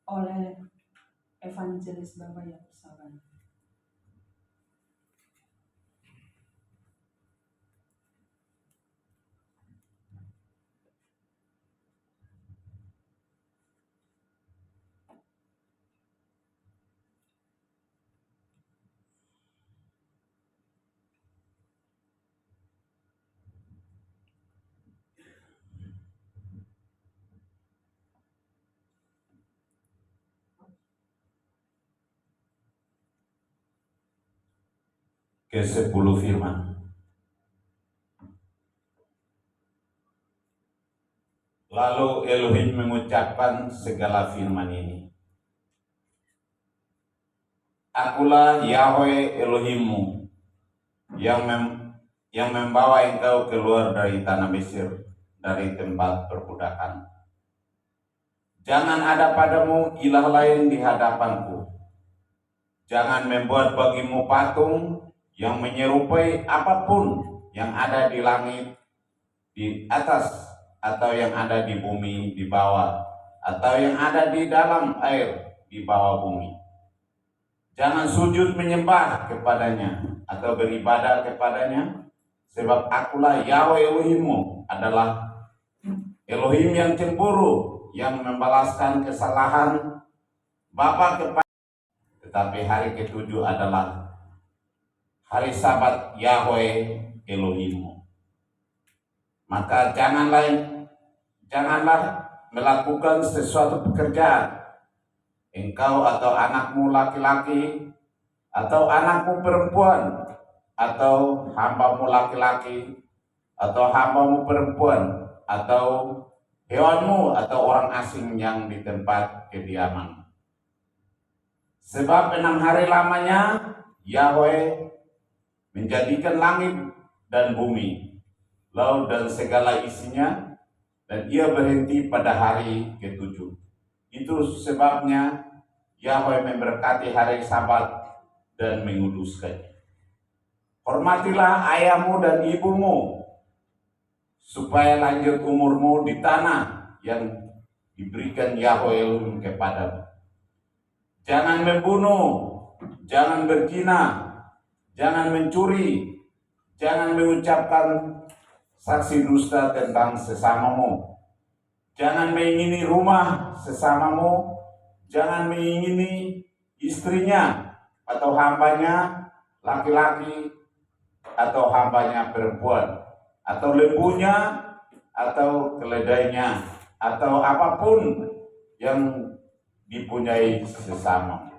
oleh Evangelis Bapak yang bersabar. Ke-10 firman. Lalu Elohim mengucapkan segala firman ini. Akulah Yahweh Elohimmu yang membawa engkau keluar dari tanah Mesir, dari tempat perbudakan. Jangan ada padamu ilah lain di hadapanku. Jangan membuat bagimu patung yang menyerupai apapun yang ada di langit di atas, atau yang ada di bumi di bawah, atau yang ada di dalam air di bawah bumi. Jangan sujud menyembah kepadanya atau beribadah kepadanya, sebab akulah Yahweh Elohimmu, adalah Elohim yang cemburu, yang membalaskan kesalahan bapa kepada. Tetapi hari ketujuh adalah hari Sabat Yahweh Elohimmu. Maka janganlah melakukan sesuatu pekerjaan, engkau atau anakmu laki-laki, atau anakmu perempuan, atau hambamu laki-laki, atau hambamu perempuan, atau hewanmu, atau orang asing yang di tempat kediaman. Sebab 6 hari lamanya Yahweh menjadikan langit dan bumi, laut dan segala isinya, dan ia berhenti pada hari ketujuh. Itu sebabnya Yahweh memberkati hari Sabat dan menguduskannya. Hormatilah ayahmu dan ibumu, supaya lanjut umurmu di tanah yang diberikan Yahweh Elohim kepadamu. Jangan membunuh, jangan berzina, jangan mencuri, jangan mengucapkan saksi dusta tentang sesamamu, jangan mengingini rumah sesamamu, jangan mengingini istrinya atau hambanya laki-laki atau hambanya perempuan, atau lembunya atau keledainya, atau apapun yang dipunyai sesama.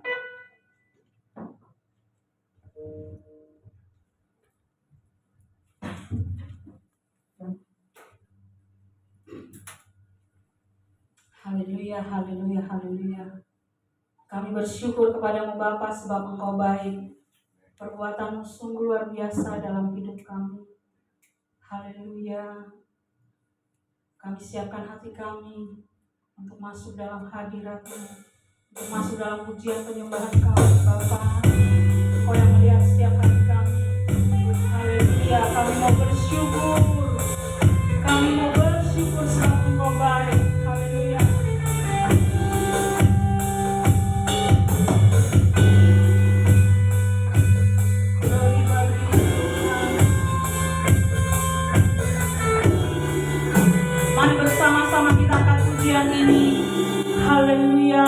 Haleluya, haleluya, haleluya. Kami bersyukur kepadamu Bapa, sebab Engkau baik. Perbuatanmu sungguh luar biasa dalam hidup kami. Haleluya. Kami siapkan hati kami untuk masuk dalam hadirat-Mu, untuk masuk dalam pujian penyembahan kami Bapa. Kau yang melihat setiap hati kami. Haleluya, kami mau bersyukur. Kami mau bersyukur sebab Engkau baik. Haleluya. Mari bersama-sama kita angkat pujian ini. Haleluya.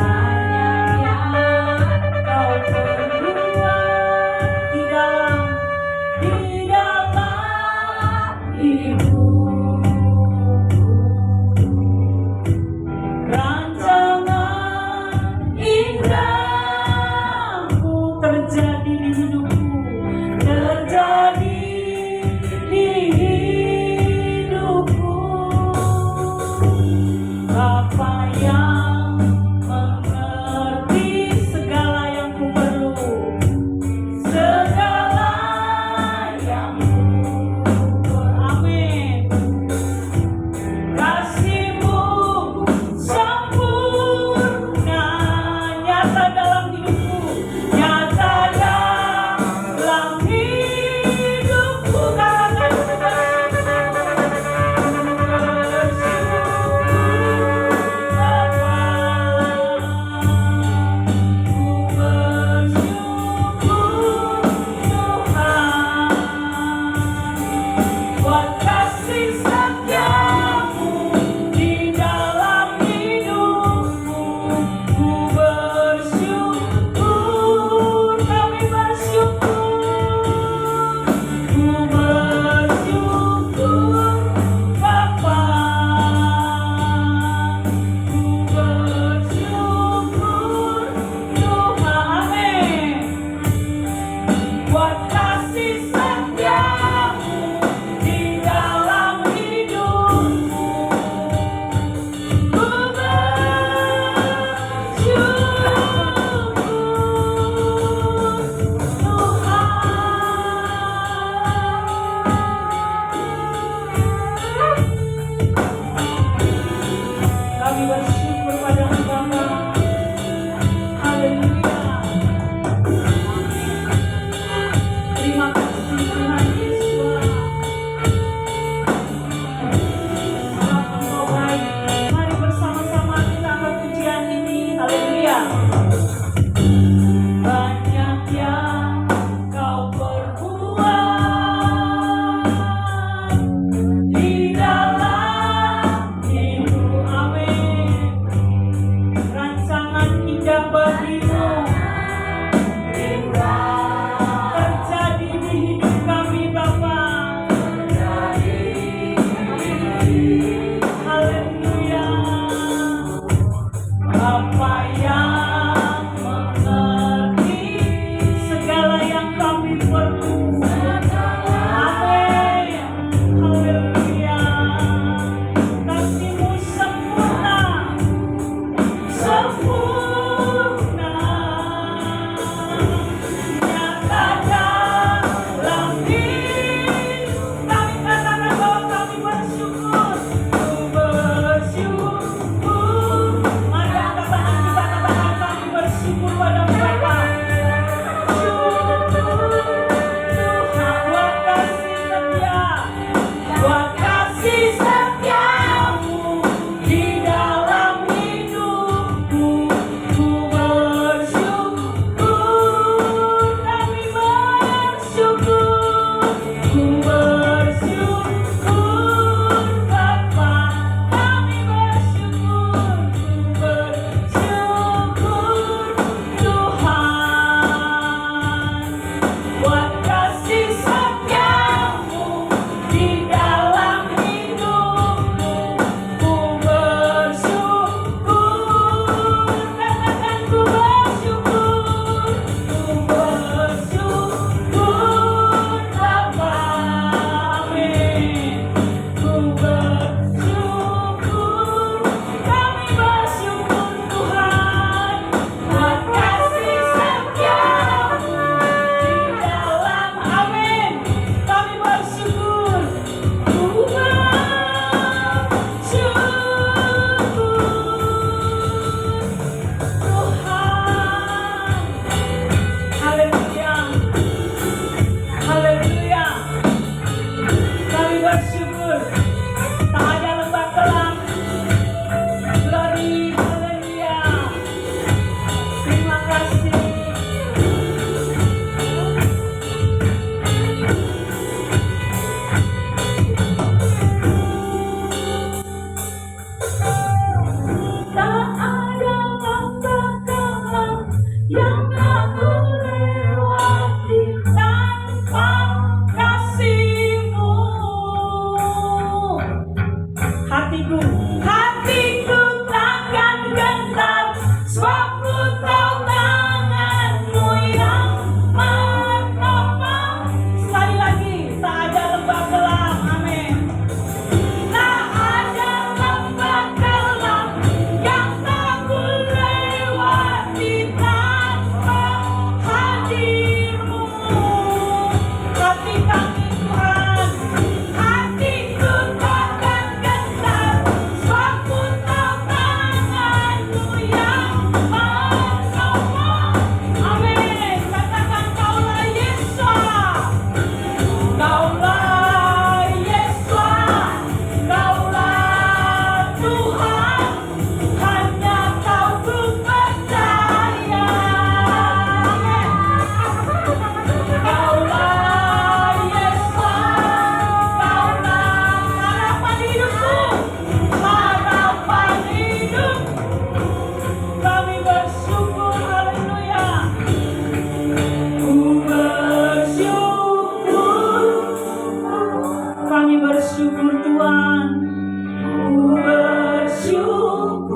Hanya Banyak yang kau perbuat di dalam hidup, amin. Rancangan indah bagimu terjadi di hidup kami Bapa. Haleluya. Bapa yang mengerti segala yang kami perlu. Amin. Haleluya. Kasih-Mu sempurna, sempurna. Nyata dalam hidup kami, katakan bahwa kami bersyukur. Ku bersyukur. Mari angkat tangan kita, katakan kami bersyukur padamu Bapa. Tuhan, buat kasih setia, buat kasih setiamu di dalam hidupku. Ku bersyukur, kami bersyukur. Ku bersyukur Bapa, kami bersyukur. Ku bersyukur Tuhan, buat kasih setiamu di dalam hidupku. Ku bersyukur, katakan ku bersyukur. Ku bersyukur Bapa, amin. Ku bersyukur, kami bersyukur Tuhan, buat kasih setiamu di dalam, amin. Kami bersyukur. Ku bersyukur Tuhan. Haleluya. Haleluya. Kami bersyukur. Tak ada lembah kelam. Glory. Haleluya. Terima kasih. Tak ada lembah kelam yang aku lewati tanpa kasih-Mu. Hatiku takkan gentar, sebab ku tahu tangan-Mu yang menopang. Sekali lagi, tak ada lembah kelam, amin. Tak ada lembah kelam yang aku lewati tanpa hadir-Mu. Hati kami Tuhan, hatiku takkan gentar, sebab ku tahu tangan-Mu yang menopang. Amin. Katakan Kaulah Yesus, Kaulah Yesus, Kaulah Tuhan, hanya Kau ku percaya. Amin. Kaulah Yesus, Kaulah harapan hidupku, harapan hidup. Kami bersyukur, haleluya. Ku bersyukur, kami bersyukur Tuhan. Ku bersyukur,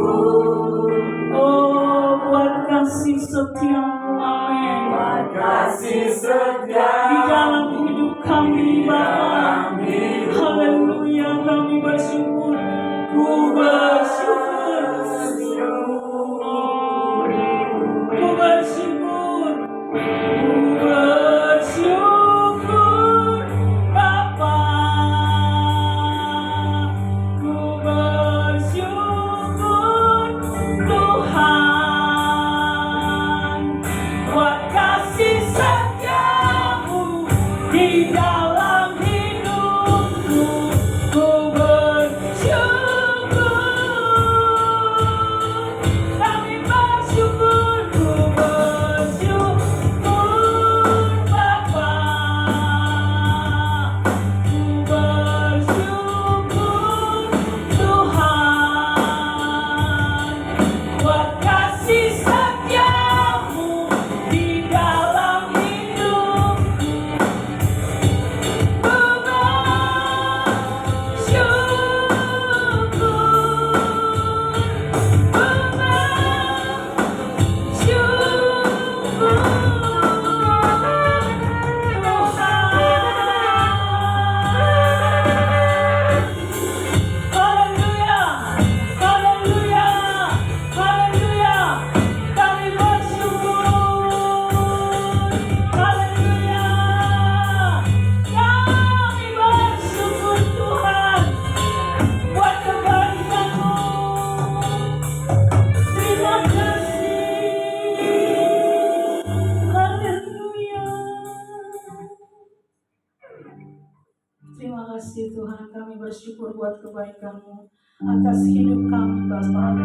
oh buat kasih setiamu, amin. Di dalam hidup kami Bapa, haleluya. Kami bersyukur. Ku bersyukur, ku bersyukur, ku bersyukur Bapa. Ku bersyukur Tuhan, buat kasih setiamu di dalam hidupku. Ku bersyukur bersyukur buat kebaikan-Mu atas hidup kami Bapa.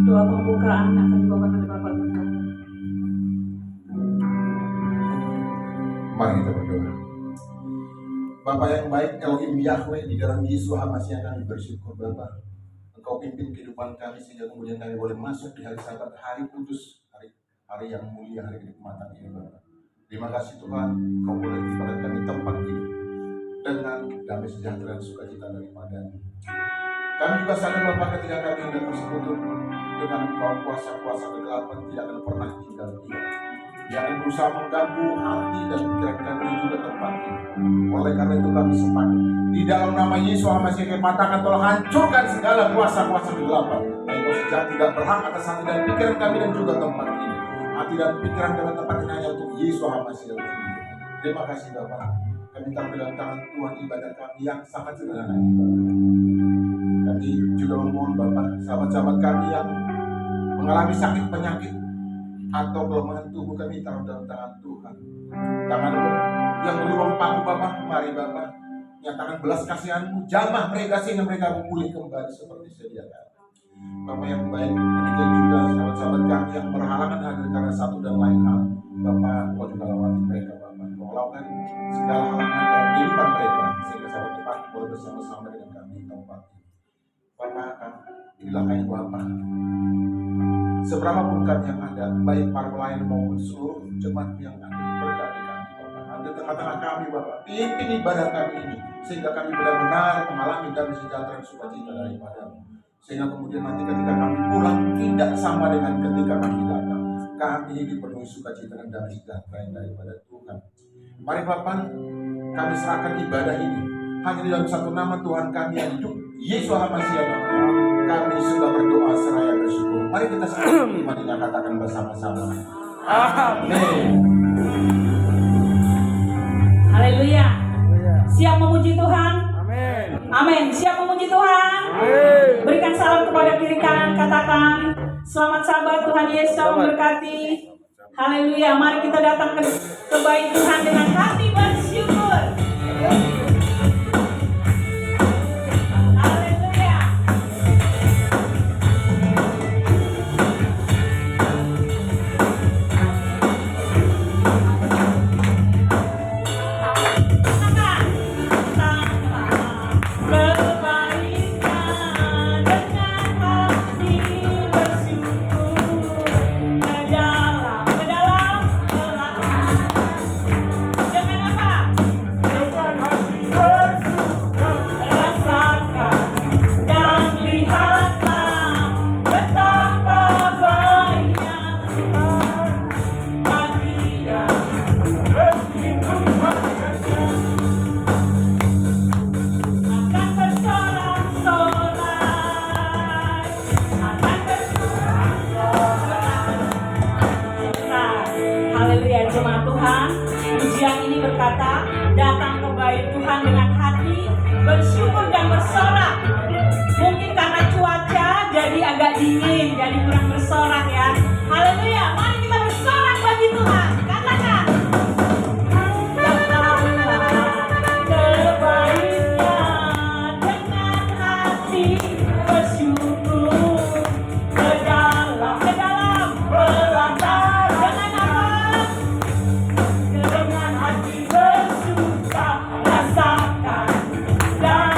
Doa pembukaan akan dibawakan oleh Bapak Gembala. Mari kita berdoa. Bapa yang baik, Elohim Yahweh, di dalam Yesus HaMashiach kami bersyukur Bapa. Engkau pimpin kehidupan kami sehingga kemudian kami boleh masuk di hari Sabat, hari kudus, hari yang mulia, hari kenikmatan ini Bapa. Terima kasih Tuhan, Engkau boleh memberikan kami tempat ini dengan damai sejahtera dan sukacita daripada-Mu. Kami juga sadar Bapa ketika kami hendak bersekutu dengan Engkau, kuasa-kuasa kegelapan tidak akan pernah tinggal diam. Dia akan berusaha mengganggu hati dan pikiran kami dan juga tempat ini. Oleh karena itu kami sepakat di dalam nama Yesus HaMashiach kami patahkan, tolong hancurkan segala kuasa-kuasa kegelapan. Engkau sejak tidak berhak atas hati dan pikiran kami dan juga tempat ini. Hati dan pikiran kami tempat ini hanya untuk Yesus HaMashiach. Terima kasih Bapak. Kami taruh dalam tangan Tuhan ibadah kami yang sangat sederhana ini Bapak. Kami juga memohon Bapak, sahabat-sahabat kami yang mengalami sakit penyakit atau kelemahan tubuh, kami taruh dalam tangan Tuhan. Tangan yang berlubang paku Bapak, mari Bapak nyatakan belas kasihan-Mu, jamah mereka sehingga mereka pulih kembali seperti sedia kala. Bapak yang baik, demikian juga sahabat-sahabat kami yang berhalangan hadir karena satu dan lain hal. Bapak, Kau juga lawati mereka Bapak. Kau lakukan segala halangan dalam kehidupan mereka sehingga sahabat Tuhan boleh bersama-sama dengan kami di tempat ini. Bapak, inilah kain Bapak. Seberapa pun kami yang ada, baik para pelayan maupun seluruh jemaat yang ada, berkati kami Bapak. Ada tengah-tengah kami Bapak, pimpin ibadah kami ini sehingga kami benar-benar mengalami damai sejahtera dan sukacita daripada-Mu. Sehingga kemudian nanti ketika kami pulang tidak sama dengan ketika kami datang. Kami dipenuhi sukacita dan damai sejahtera yang daripada Tuhan. Mari Bapak, kami serahkan ibadah ini hanya di dalam satu nama Tuhan kami yang hidup, Yesus HaMashiach. Kami sudah berdoa seraya bersyukur. Mari kita sama iman ini katakan bersama-sama. Amin. Haleluya. Siap memuji Tuhan? Amin. Amin. Siap memuji Tuhan? Amin. Berikan salam kepada kiri kanan, katakan selamat sahabat, Tuhan Yesus memberkati. Haleluya. Mari kita datang ke bait Tuhan dengan hati bersyukur. Haleluya. Jemaat Tuhan, pujian ini berkata, datang ke bait Tuhan dengan hati bersyukur dan bersorak. Mungkin karena cuaca jadi agak dingin, jadi kurang bersorak ya. Haleluya, mari kita bersorak bagi Tuhan. Katakan, datanglah ke baitnya dengan hati bersyukur, ke dalam belantara dengan apa? Dengan hati bersuka, rasakan dan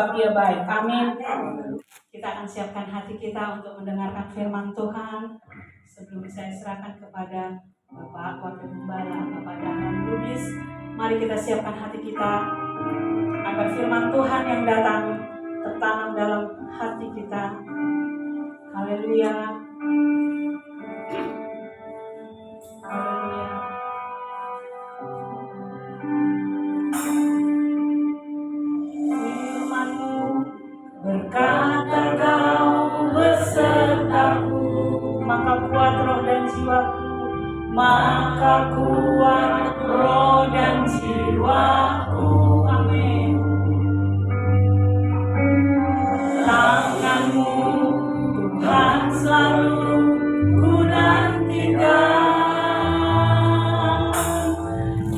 sebab Dia baik. Amin. Kita akan siapkan hati kita untuk mendengarkan firman Tuhan. Sebelum saya serahkan kepada Bapak Wakil Gembala, Bapak Dahlan Lubis, mari kita siapkan hati kita agar firman Tuhan yang datang tertanam dalam hati kita. Haleluya. Haleluya. Firman-Mu berkata Kau besertaku, maka kuat roh dan jiwaku, maka kuat roh dan jiwaku. Amin. Tangan-Mu Tuhan selalu ku nantikan,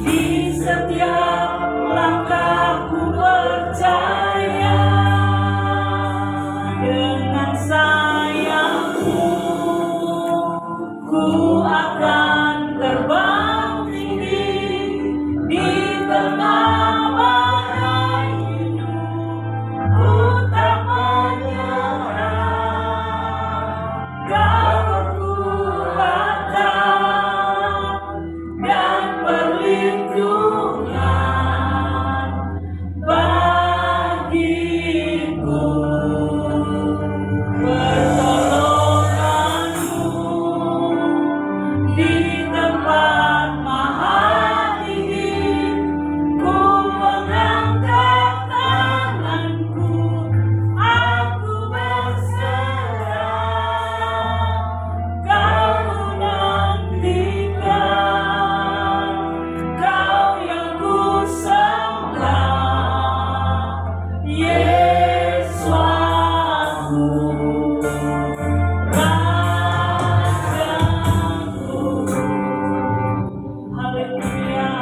di setiap langkahku percaya dengan sayang-Mu ku akan terbang tinggi di tengah badai hidup. Ku tak menyerah, Kau kekuatan dan perlindungan bagiku. Pertolongan-Mu di tempat maha tinggi, ku mengangkat tanganku, aku berserah. Kau nantikan, Kau yang ku sembah, Yesus aku, Rajaku. Haleluya.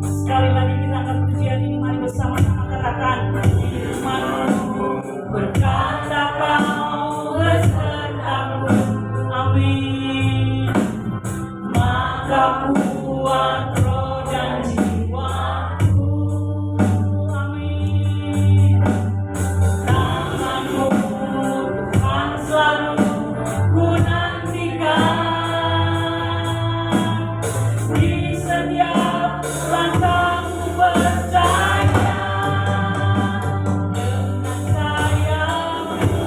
Sekali lagi kita akan pujian ini, mari bersama-sama katakan, firman-Mu berkata Kau besertaku. Amin. Maka kuat roh dan jiwaku. Amin. Tangan-Mu Tuhan selalu ku nantikan, di setiap langkahku percaya dengan sayang-Mu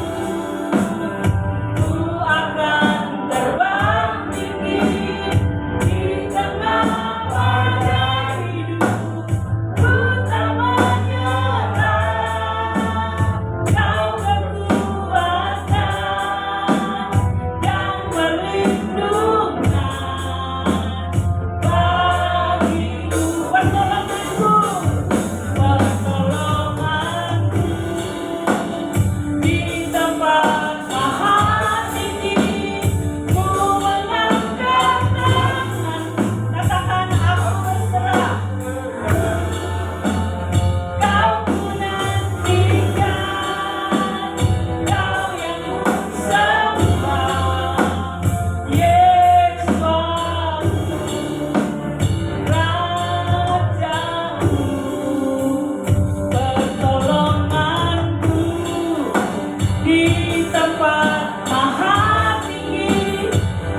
ku akan terbang tinggi di tengah badai hidup. Ku tak menyerah, Kau kekuatan dan perlindungan bagiku. Pertolongan-Ku di tempat maha tinggi, ku mengangkat tanganku. Katakan, aku berserah. Kau ku nantikan, Kau yang ku sembah, Yesus aku, Rajaku. Pertolongan-Ku di tempat maha tinggi,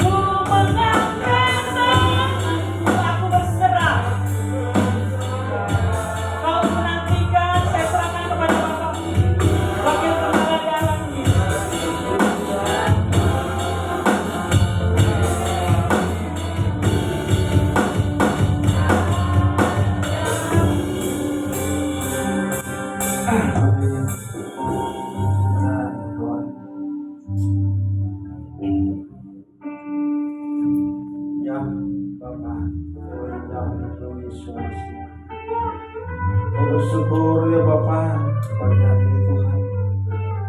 ku mengangkat tanganku, aku berserah. Kau menantikan, saya serahkan kepada Bapak Wakil Gembala Dahlan Lubis. Ya Bapa, Kau bersyukur ya Bapa pagi hari ini Tuhan.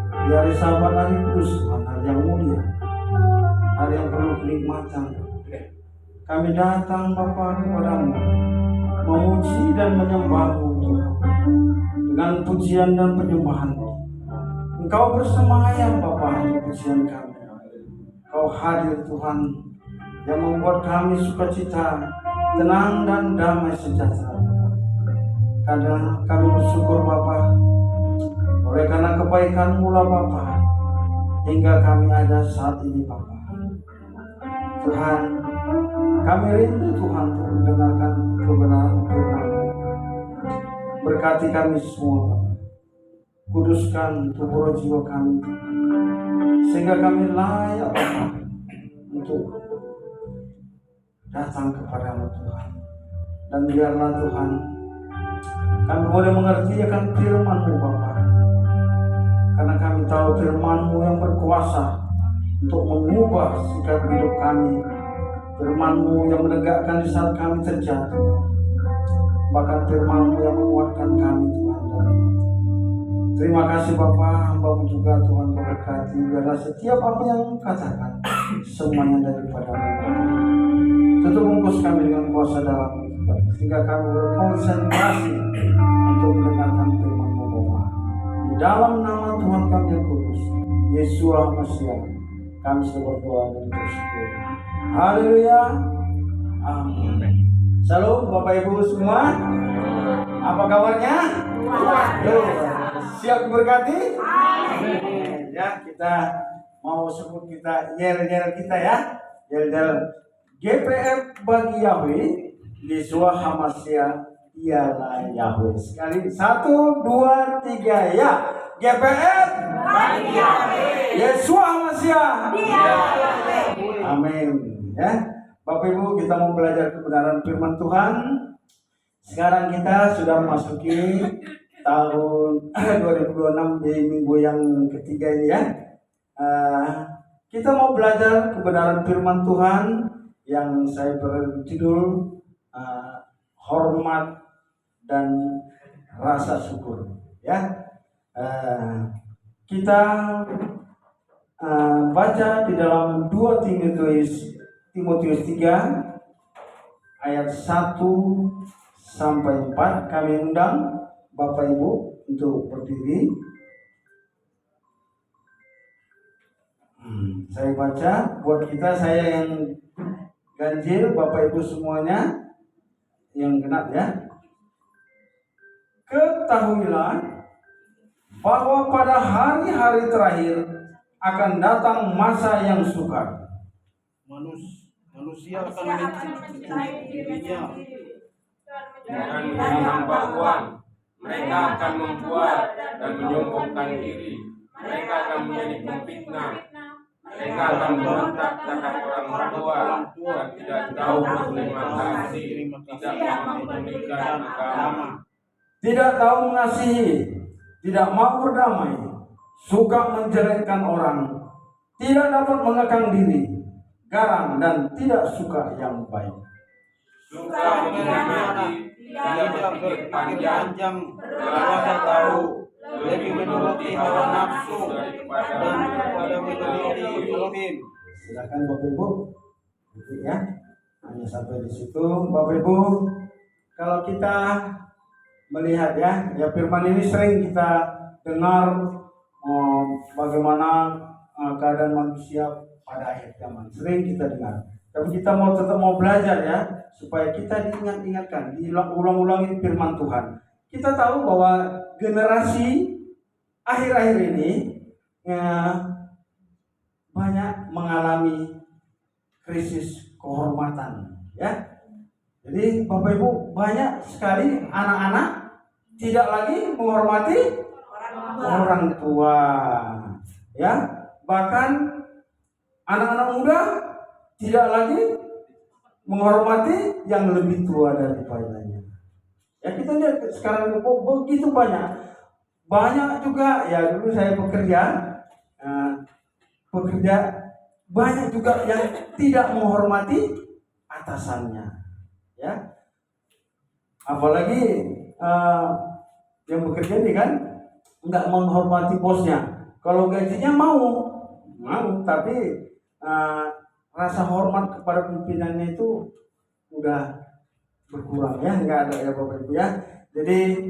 Di hari Sabat, hari kudus Tuhan, hari yang mulia, hari yang penuh kenikmatan. Kami datang Bapa kepadamu, memuji dan menyembah-Mu Tuhan, dengan pujian dan penyembahan. Engkau bersemayam Bapa di pujian kami. Kau hadir Tuhan, yang membuat kami sukacita, tenang dan damai sejahtera. Kadang kami bersyukur Bapa, kebaikan-Mu lah Bapa, hingga kami ada saat ini Bapa. Tuhan, kami rindu Tuhan untuk mendengarkan kebenaran firman-Mu. Berkati kami semua Bapa. Kuduskan tubuh jiwa kami, sehingga kami layak Bapa untuk datang kepada-Mu Tuhan. Dan biarlah Tuhan kami boleh mengerti akan firman-Mu Bapa, karena kami tahu firman-Mu yang berkuasa untuk mengubah sikap hidup kami, firman-Mu yang menegakkan di saat kami terjatuh, bahkan firman-Mu yang menguatkan kami Tuhan. Terima kasih Bapa, hamba-Mu juga Tuhan memberkati, biarlah setiap apa yang katakan semuanya daripada-Mu. Tutup bungkus kami dengan kuasa dalam sehingga kami berkonsentrasi untuk mendengarkan firman-Mu Bapa. Di dalam nama Tuhan kami yang kudus, Yesus Mesias, kami sudah berdoa dan bersyukur. Haleluya. Amin. Shalom Bapak Ibu semua. Apa kabarnya? Siap diberkati? Amin. Ya, kita mau sebut kita yel-yel kita ya. Yel-yel GPF bagi Yahweh, Yeshua HaMashiach ialah Yahweh. Sekali 1, 2, 3 ya. GPF bagi Yahweh, Yeshua HaMashiach ialah Yahweh. Amin. Ya, Bapak Ibu, kita mau belajar kebenaran firman Tuhan. Sekarang kita sudah memasuki tahun 2026 di minggu yang ketiga ini ya. Kita mau belajar kebenaran firman Tuhan yang saya berjudul hormat dan rasa syukur ya. Kita baca di dalam 2 Timotius 3 ayat 1 sampai 4. Kami undang Bapak Ibu untuk berdiri. Saya baca buat kita, saya yang ganjil, Bapak Ibu semuanya yang genap ya. Ketahuilah bahwa pada hari-hari terakhir akan datang masa yang sukar. Manusia akan mencintai dirinya dengan menambah uang. Mereka akan membuat dan menyombongkan diri. Mereka akan menjadi pemfitnah. Mereka akan memberontak terhadap orang tua dan tidak tahu berterima kasih, tidak mempedulikan agama, tidak tahu mengasihi, tidak mau berdamai, suka menjelekkan orang, tidak dapat mengekang diri, garang dan tidak suka yang baik, suka menghormati, tidak berpanjang, berrasa tahu, lebih menuruti hawa nafsu daripada menuruti Elohim. Silakan Bapak Ibu, ya. Hanya sampai di situ, Bapak Ibu. Kalau kita melihat ya firman ini sering kita dengar bagaimana keadaan manusia pada akhir zaman. Sering kita dengar. Tapi kita tetap mau belajar ya, supaya kita diingatkan, diulang-ulangi firman Tuhan. Kita tahu bahwa generasi akhir-akhir ini banyak mengalami krisis kehormatan ya. Jadi Bapak Ibu, banyak sekali anak-anak tidak lagi menghormati orang tua ya. Bahkan anak-anak muda tidak lagi menghormati yang lebih tua daripadanya. Ya, kita lihat sekarang begitu banyak juga ya. Dulu saya bekerja banyak juga yang tidak menghormati atasannya ya. Apalagi yang bekerja ini kan nggak menghormati bosnya. Kalau gajinya mau tapi rasa hormat kepada pimpinannya itu udah berkurang ya, nggak ada ya Bapak Ibu ya. Jadi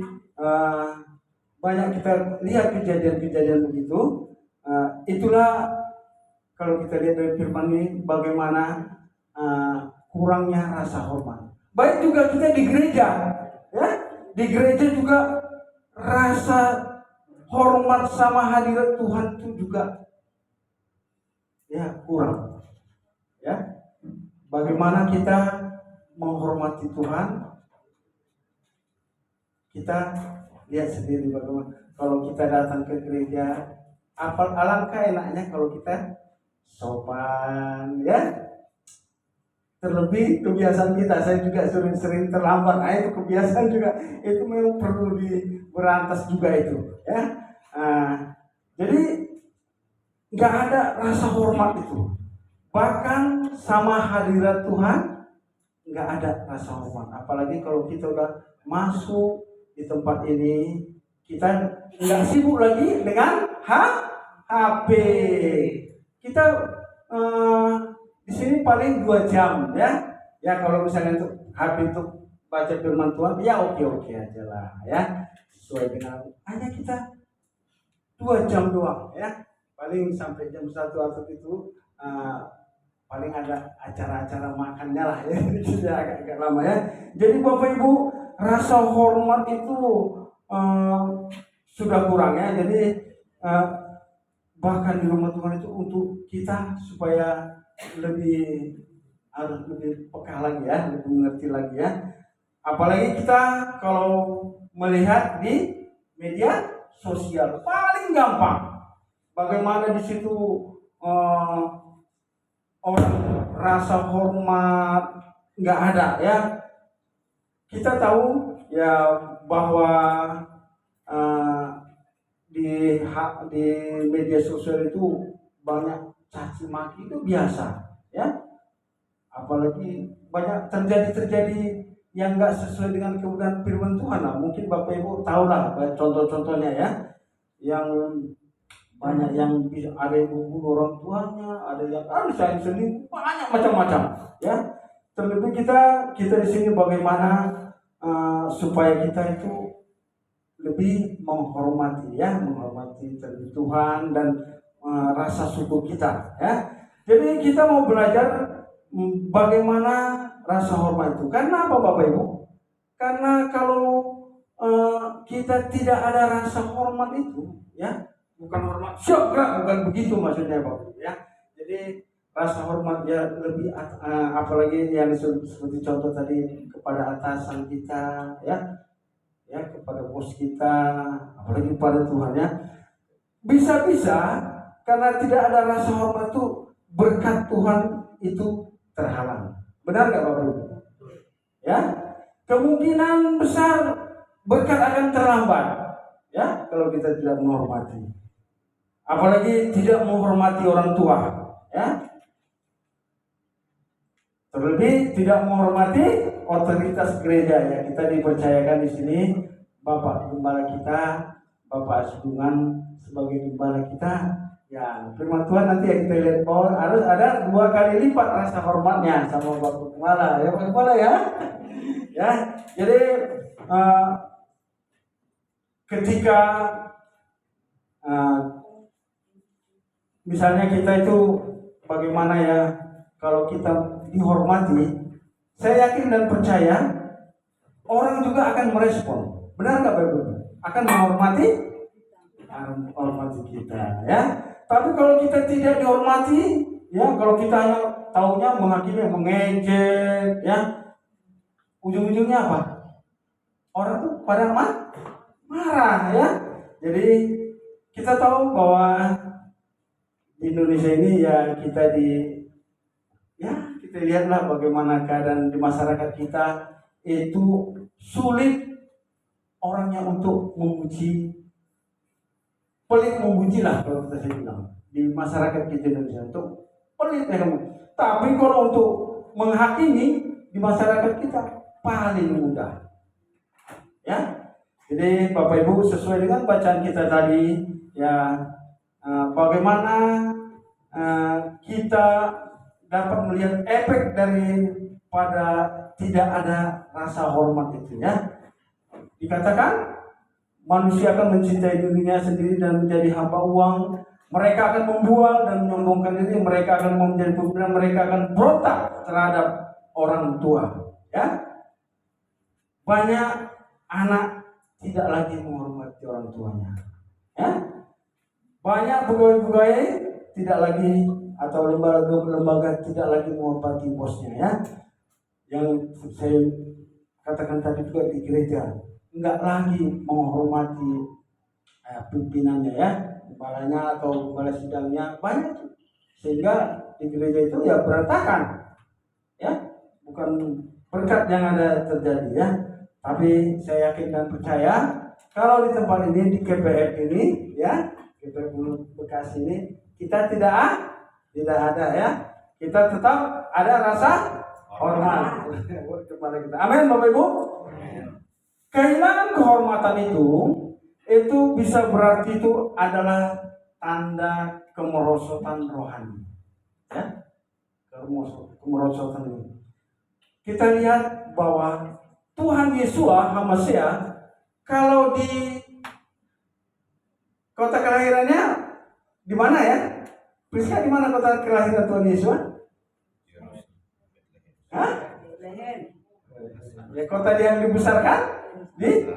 banyak kita lihat kejadian-kejadian begitu. Itulah kalau kita lihat dari firman ini bagaimana kurangnya rasa hormat. Baik juga kita di gereja ya, di gereja juga rasa hormat sama hadirat Tuhan itu juga ya kurang. Ya, bagaimana kita menghormati Tuhan? Kita lihat sendiri bagaimana kalau kita datang ke gereja, alangkah enaknya kalau kita sopan, ya. Terlebih kebiasaan kita, saya juga sering terlambat. Nah, itu kebiasaan juga, itu memang perlu berantas juga itu, ya. Jadi nggak ada rasa hormat itu. Bahkan sama hadirat Tuhan nggak ada rasa hormat. Apalagi kalau kita udah masuk di tempat ini, kita nggak sibuk lagi dengan HP. Kita di sini paling 2 jam, ya. Ya kalau misalnya untuk HP untuk baca firman Tuhan, ya oke aja lah, ya. Sesuai dengan hanya kita 2 jam doang, ya. Paling sampai jam 1 atau itu paling ada acara-acara makannya lah, ya. Jadi agak lama, ya. Jadi Bapak Ibu, rasa hormat itu sudah kurang, ya. Jadi bahkan di rumah Tuhan itu untuk kita supaya harus lebih peka lagi, ya, lebih mengerti lagi, ya. Apalagi kita kalau melihat di media sosial paling gampang bagaimana di situ orang rasa hormat nggak ada, ya. Kita tahu ya bahwa di media sosial itu banyak caci maki, itu biasa, ya. Apalagi banyak terjadi yang nggak sesuai dengan kebenaran firman Tuhan. Nah, mungkin Bapak Ibu tahu lah contoh-contohnya, ya. Yang banyak yang ada yang membunuh orang tuanya, ada yang saling selingkuh, banyak macam-macam, ya. Terlebih kita di sini bagaimana supaya kita itu lebih menghormati, ya, menghormati Tuhan dan rasa syukur kita, ya. Jadi kita mau belajar bagaimana rasa hormat itu. Karena apa Bapak Ibu? Karena kalau kita tidak ada rasa hormat itu, ya, bukan hormat syokra, bukan begitu maksudnya Bapak Ibu, ya. Jadi rasa hormat ya lebih apalagi yang seperti contoh tadi kepada atasan kita, ya, kepada bos kita, apalagi pada Tuhan, ya. Bisa-bisa karena tidak ada rasa hormat itu berkat Tuhan itu terhalang. Benar nggak Bapak Ibu? Ya, kemungkinan besar berkat akan terlambat, ya, kalau kita tidak menghormati. Apalagi tidak menghormati orang tua, ya. Terlebih tidak menghormati otoritas gereja, ya. Kita dipercayakan di sini Bapak Gembala kita, Bapak Asyidungan sebagai gembala kita, ya. Firman Tuhan nanti yang kita lihat bahwa harus ada 2 kali lipat rasa hormatnya sama Bapak Gembala, ya Bapak Gembala, ya. Ya, jadi ketika misalnya kita itu bagaimana, ya, kalau kita dihormati, saya yakin dan percaya orang juga akan merespon. Benar nggak Bapak Ibu? Akan menghormati kita, ya. Tapi kalau kita tidak dihormati, ya, kalau kita hanya taunya menghakimi, mengejek, ya, ujung-ujungnya apa? Orang tuh pada marah, ya. Jadi kita tahu bahwa di Indonesia ini, ya, kita lihatlah bagaimana keadaan di masyarakat kita itu sulit orangnya untuk memuji, pelit memuji lah kalau kita bilang di masyarakat kita Indonesia itu pelit, ya. Tapi kalau untuk menghakimi di masyarakat kita paling mudah, ya. Jadi Bapak Ibu, sesuai dengan bacaan kita tadi, ya, bagaimana kita dapat melihat efek daripada tidak ada rasa hormat itu, ya. Dikatakan manusia akan mencintai dirinya sendiri dan menjadi hamba uang. Mereka akan membual dan menyombongkan diri. Mereka akan menjadi pemimpin. Mereka akan berontak terhadap orang tua, ya. Banyak anak tidak lagi menghormati orang tuanya. Ya, banyak pegawai-pegawai tidak lagi atau lembaga tidak lagi menghormati bosnya ya. Yang saya katakan tadi juga di gereja enggak lagi menghormati pimpinannya ya, kepalanya atau kepala sidangnya banyak, sehingga di gereja itu ya berantakan ya, bukan berkat yang ada terjadi ya. Tapi saya yakin dan percaya kalau di tempat ini, di KPF ini ya, KPF Bekasi ini, kita tidak ada ya, kita tetap ada rasa hormat kepada kita. Amin Bapak Ibu. Kehilangan kehormatan itu bisa berarti itu adalah tanda kemerosotan rohani ya, kemerosotan ini. Kita lihat bahwa Tuhan Yesus HaMasiah kalau di kota kelahirannya di mana ya? Priska, di mana kota kelahiran Tuhan Yesus? Hah? Ya, kota yang dibesarkan di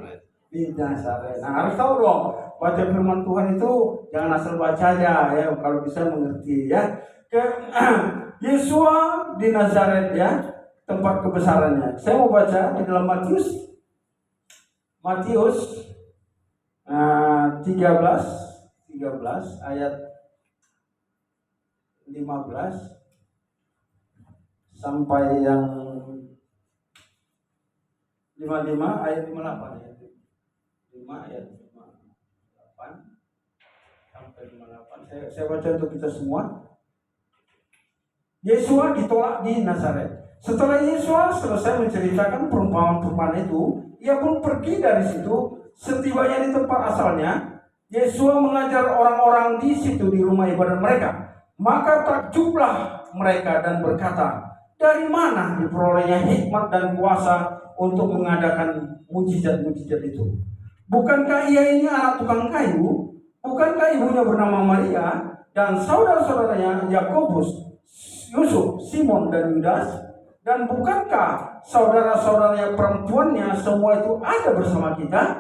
Nazaret. Nah, harus tahu dong, baca firman Tuhan itu jangan asal baca aja ya, kalau bisa mengerti ya. Yesus di Nazaret ya, tempat kebesarannya. Saya mau baca di dalam Matius 13 ayat 15 sampai yang 55 ayat 58 ya. 5 ayat 58 sampai 58. Saya baca untuk kita semua. Yesus ditolak di Nazaret. Setelah Yesus selesai menceritakan perumpamaan-perumpamaan itu, ia pun pergi dari situ. Setibanya di tempat asalnya, Yesus mengajar orang-orang di situ di rumah ibadat mereka. Maka takjublah mereka dan berkata, dari mana diperolehnya hikmat dan kuasa untuk mengadakan mujizat-mujizat itu? Bukankah ia ini anak tukang kayu? Bukankah ibunya bernama Maria dan saudara-saudaranya Yakobus, Yusuf, Simon dan Yudas? Dan bukankah saudara-saudaranya perempuannya semua itu ada bersama kita?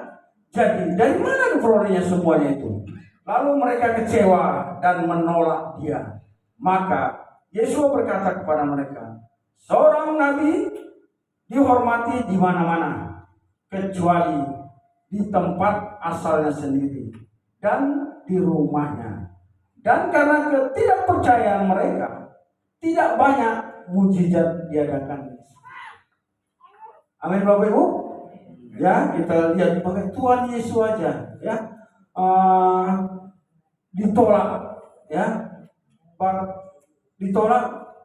Jadi dari mana diperolehnya semuanya itu? Lalu mereka kecewa dan menolak dia. Maka Yesus berkata kepada mereka, seorang nabi dihormati di mana-mana, kecuali di tempat asalnya sendiri dan di rumahnya. Dan karena ketidakpercayaan mereka, tidak banyak mujizat diadakan. Amin Bapak Ibu. Ya, kita lihat pakai Tuhan Yesus aja ya, ditolak ya, ditolak.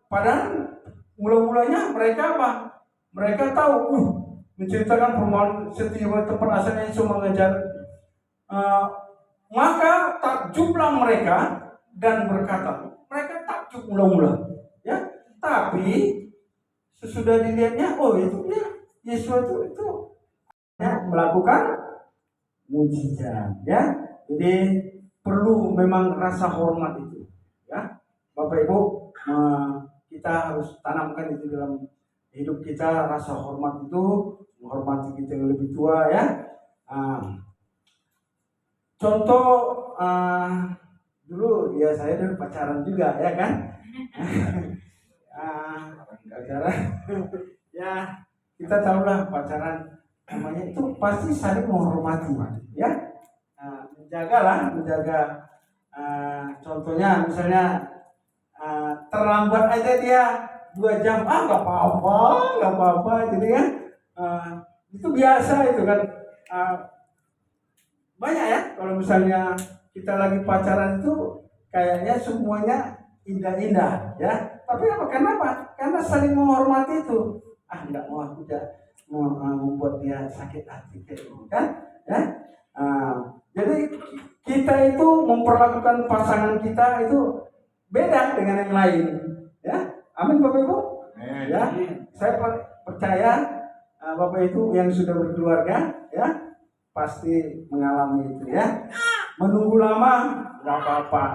Padahal mula-mulanya mereka apa? Mereka tahu menceritakan perumahan setiap tempat asalnya Yesus mengajar. Maka takjublah mereka dan berkata, mereka takjub mula-mula ya, tapi sesudah dilihatnya, oh itu ya Yesus itu ya, melakukan mujizat ya. Jadi perlu memang rasa hormat itu ya Bapak Ibu. Kita harus tanamkan itu dalam hidup kita, rasa hormat itu, menghormati kita yang lebih tua ya. Contoh dulu ya, saya dulu pacaran juga ya kan. Pacaran ya, kita tahulah pacaran namanya itu pasti saling menghormati ya. Menjaga contohnya misalnya terlambat aja dia 2 jam, nggak apa-apa jadi kan, itu biasa itu kan. Banyak ya kalau misalnya kita lagi pacaran itu kayaknya semuanya indah-indah ya, tapi apa? Kenapa? Karena saling menghormati itu. Enggak mau, aku mau membuat dia sakit hati kan ya. Jadi kita itu memperlakukan pasangan kita itu beda dengan yang lain ya. Amin Bapak Ibu ya. Saya percaya Bapak Ibu yang sudah berkeluarga ya pasti mengalami itu ya. Menunggu lama nggak apa-apa,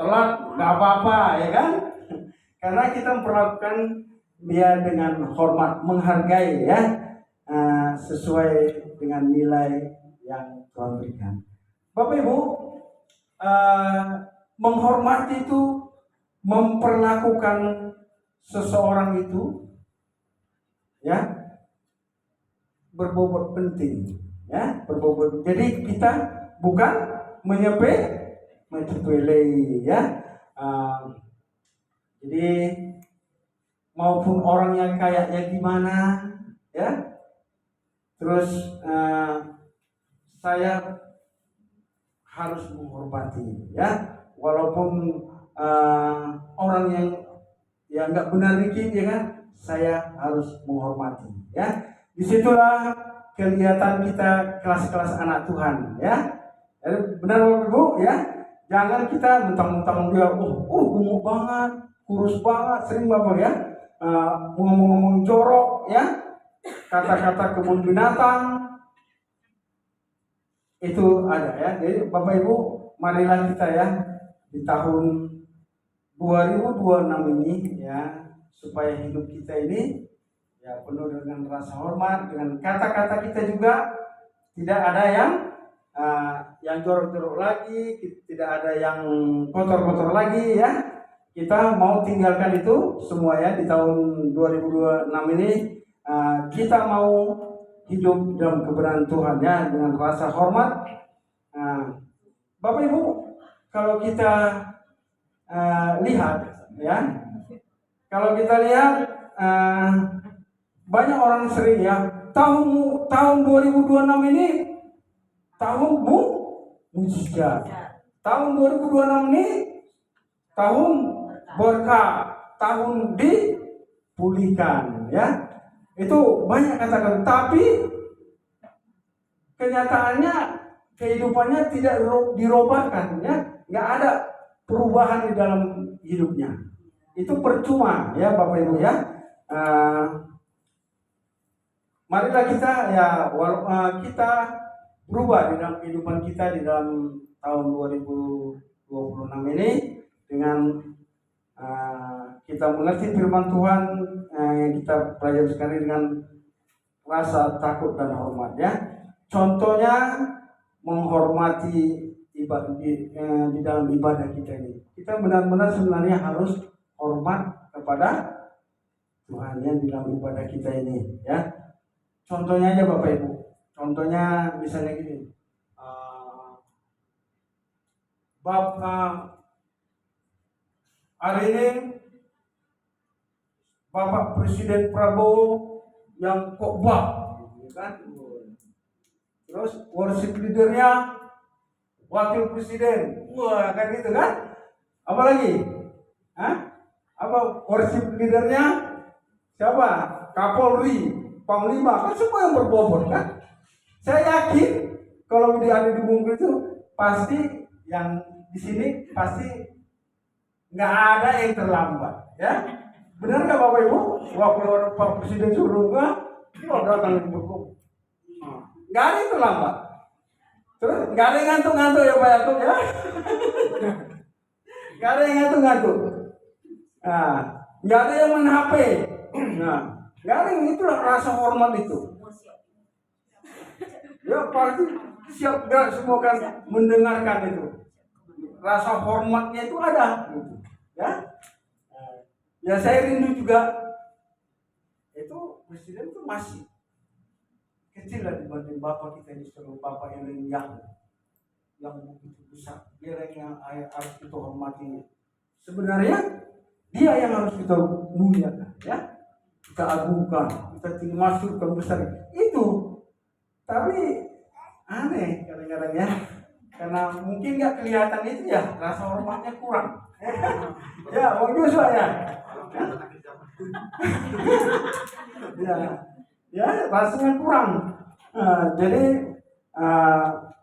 telat nggak apa-apa ya kan, karena kita memperlakukan dia dengan hormat, menghargai ya, sesuai dengan nilai yang Tuhan berikan. Bapak Ibu, menghormati itu memperlakukan seseorang itu ya berbobot penting, ya berbobot. Jadi kita bukan menyepele, ya. Jadi maupun orang yang kayaknya gimana, ya. Terus saya harus menghormati, ya, walaupun orang yang nggak benar dikit, ya kan, saya harus menghormati, ya. Disitulah kelihatan kita kelas-kelas anak Tuhan, ya. Jadi, benar Bapak Ibu, ya. Jangan kita mentang-mentang dia, gemuk banget, kurus banget, sering Bapak, ya, ngomong-ngomong jorok, ya, kata-kata kebun binatang itu ada, ya. Jadi Bapak Ibu, marilah kita, ya, di tahun 2026 ini, ya, supaya hidup kita ini ya penuh dengan rasa hormat, dengan kata-kata kita juga tidak ada yang jorok-jorok lagi, tidak ada yang kotor-kotor lagi, ya. Kita mau tinggalkan itu semua, ya, di tahun 2026 ini. Kita mau hidup dalam kebenaran Tuhan, ya, dengan rasa hormat. Bapak Ibu, kalau kita lihat, ya, kalau kita lihat banyak orang sering, ya, tahun 2026 ini tahun mujizat. Tahun 2026 ini tahun berkah, tahun dipulihkan, ya. Itu banyak kata-kata, tapi kenyataannya kehidupannya tidak dirubahkan, ya. Nggak ada perubahan di dalam hidupnya. Itu percuma, ya Bapak Ibu, ya. Marilah kita, ya, kita berubah di dalam kehidupan kita di dalam tahun 2026 ini dengan kita mengerti firman Tuhan yang kita pelajari sekali dengan rasa takut dan hormat, ya. Contohnya menghormati di dalam ibadah kita ini. Kita benar-benar sebenarnya harus hormat kepada Tuhan, ya, di dalam ibadah kita ini, ya. Contohnya aja Bapak Ibu. Contohnya misalnya gini. Hari ini Bapak Presiden Prabowo yang khotbah, kan? Terus worship leadernya Wakil Presiden, kan gitu, kan? Apa lagi? Apa worship leadernya siapa? Kapolri, Panglima, kan semua yang berbobot, kan? Saya yakin kalau ada di bungkus itu pasti yang di sini pasti nggak ada yang terlambat, ya. Benar nggak Bapak Ibu? Waktu Pak Presiden suruh nggak datang bungkus, nggak ada yang terlambat. Terus nggak ada yang ngantuk-ngantuk, ya Pak Yakub, ya. Nggak ada yang ngantuk-ngantuk. Nggak ada yang main HP. Nggak ada yang, itulah rasa hormat itu. Ya pasti siap gerak semua kan mendengarkan itu. Rasa hormatnya itu ada, gitu, ya. Ya saya rindu juga. Itu Presiden itu masih kecil lah dibanding Bapak kita di seluruh Bapak yang begitu besar. Dia yang harus kita hormati. Sebenarnya dia yang harus kita muliakan, ya. Kita agungkan, kita masukkan besar itu. Tapi aneh kadang-kadang, ya, karena mungkin nggak kelihatan itu, ya, rasa hormatnya kurang. Ya, Bang Joshua, ya. Ya, rasanya kurang. Jadi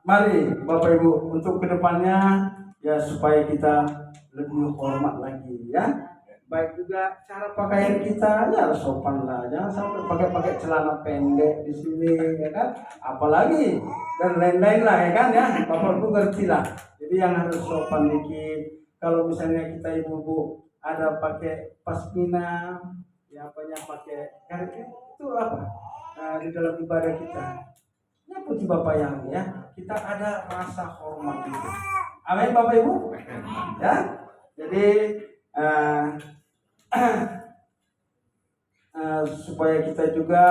mari Bapak Ibu untuk kedepannya, ya, supaya kita lebih hormat lagi, ya. Baik juga cara pakaian kita, ya, harus sopan lah, jangan sampai pakai celana pendek di sini, ya kan, apalagi dan lain-lain lah, ya kan, ya. Bapak Ibu ngerti lah. Jadi yang harus sopan dikit. Kalau misalnya kita ibu-ibu ada pakai pasmina, ya, apanya pakai itu apa, di dalam ibadah kita, ya, puji Bapak yang, ya, kita ada rasa hormat itu. Amin Bapak Ibu. Ya. Jadi supaya kita juga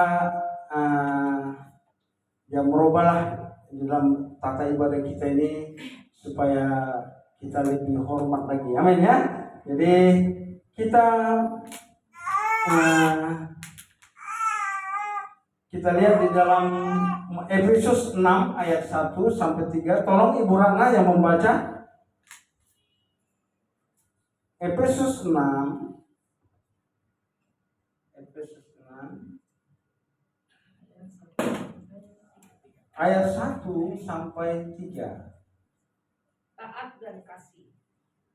ya merubahlah dalam tata ibadah kita ini supaya kita lebih hormat lagi. Amin ya. Jadi kita lihat di dalam Efesus 6 ayat 1 sampai 3. Tolong Ibu Rana yang membaca. Efesus 6 ayat 1 sampai 3. Taat dan kasih.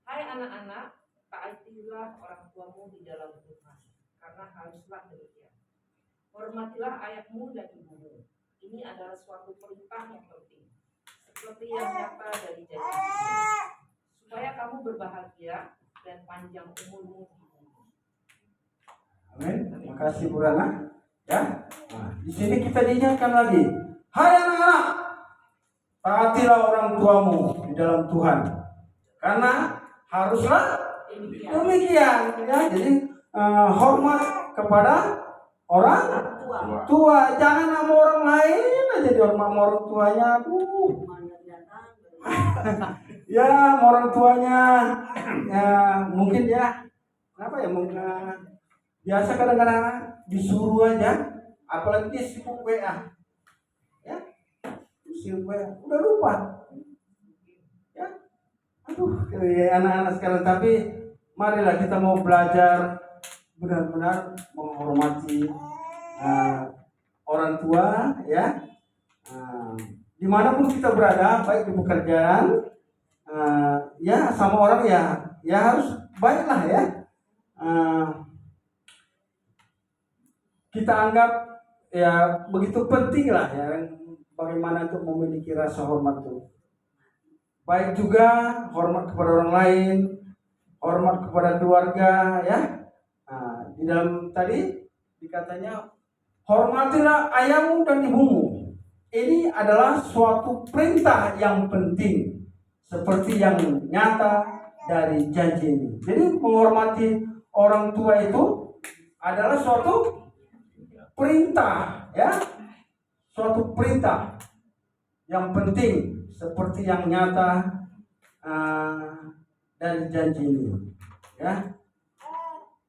Hai anak-anak, taatilah orang tuamu di dalam Tuhan, karena haruslah demikian. Hormatilah ayahmu dan ibumu. Ini adalah suatu perintah yang penting, seperti yang nyata dari janji, supaya kamu berbahagia dan panjang umurmu di bumi. Amin. Terima kasih Bu Rana. Ya. Nah, di sini kita diingatkan lagi. Hai anak-anak, taatilah orang tuamu di dalam Tuhan, karena haruslah demikian. Ya, jadi hormat kepada orang tua. Jangan sama orang lain aja di hormat sama orang tuanya. Ya, sama orang tuanya. Ya, mungkin ya. Kenapa ya? Mungkin biasa kadang-kadang disuruh aja, apalagi dia sibuk WA. Ya, sibuk WA. Udah lupa. Ya, aduh, anak-anak sekarang. Tapi marilah kita mau belajar benar-benar menghormati orang tua, ya. Dimanapun kita berada, baik di pekerjaan, ya sama orang ya harus baiklah ya. Kita anggap ya begitu penting lah ya bagaimana untuk memiliki rasa hormat itu. Baik juga hormat kepada orang lain, hormat kepada keluarga ya. Di dalam tadi dikatanya hormatilah ayahmu dan ibumu. Ini adalah suatu perintah yang penting seperti yang nyata dari janji ini. Jadi menghormati orang tua itu adalah suatu perintah ya. Suatu perintah yang penting seperti yang nyata dari janji ini ya.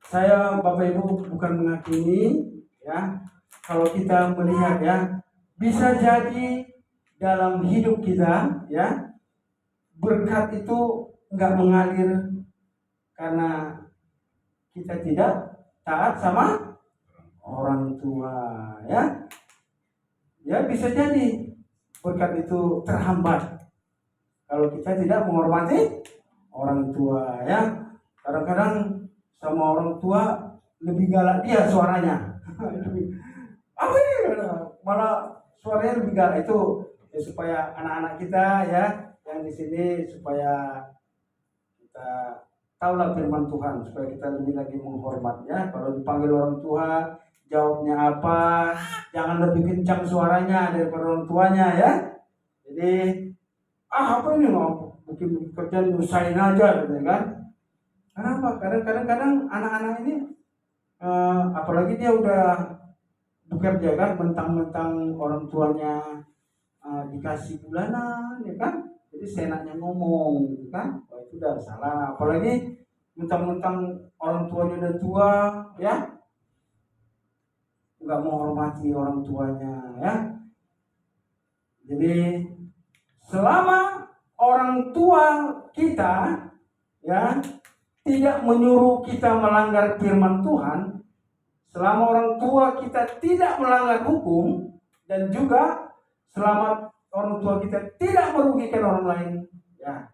Saya Bapak Ibu bukan menghakimi ya. Kalau kita melihat ya, bisa jadi dalam hidup kita ya, berkat itu enggak mengalir karena kita tidak taat sama orang tua ya. Ya bisa jadi berkat itu terhambat kalau kita tidak menghormati orang tua ya. Kadang-kadang sama orang tua lebih galak dia suaranya. Apa ini? Malah suaranya lebih galak itu ya, supaya anak-anak kita ya yang di sini supaya kita tahulah firman Tuhan, supaya kita lebih lagi menghormatnya. Kalau dipanggil orang tua jawabnya apa, jangan lebih kencang suaranya daripada orang tuanya ya. Jadi apa ini mau bikin kerjaan nyusahin aja gitu kan. Kenapa? Kadang-kadang anak-anak ini apalagi dia udah bekerja kan, mentang-mentang orang tuanya dikasih bulanan ya kan, jadi seenaknya ngomong gitu kan. Wah, itu udah salah. Apalagi mentang-mentang orang tuanya udah tua ya, nggak menghormati orang tuanya ya. Jadi selama orang tua kita ya tidak menyuruh kita melanggar firman Tuhan, selama orang tua kita tidak melanggar hukum, dan juga selama orang tua kita tidak merugikan orang lain ya,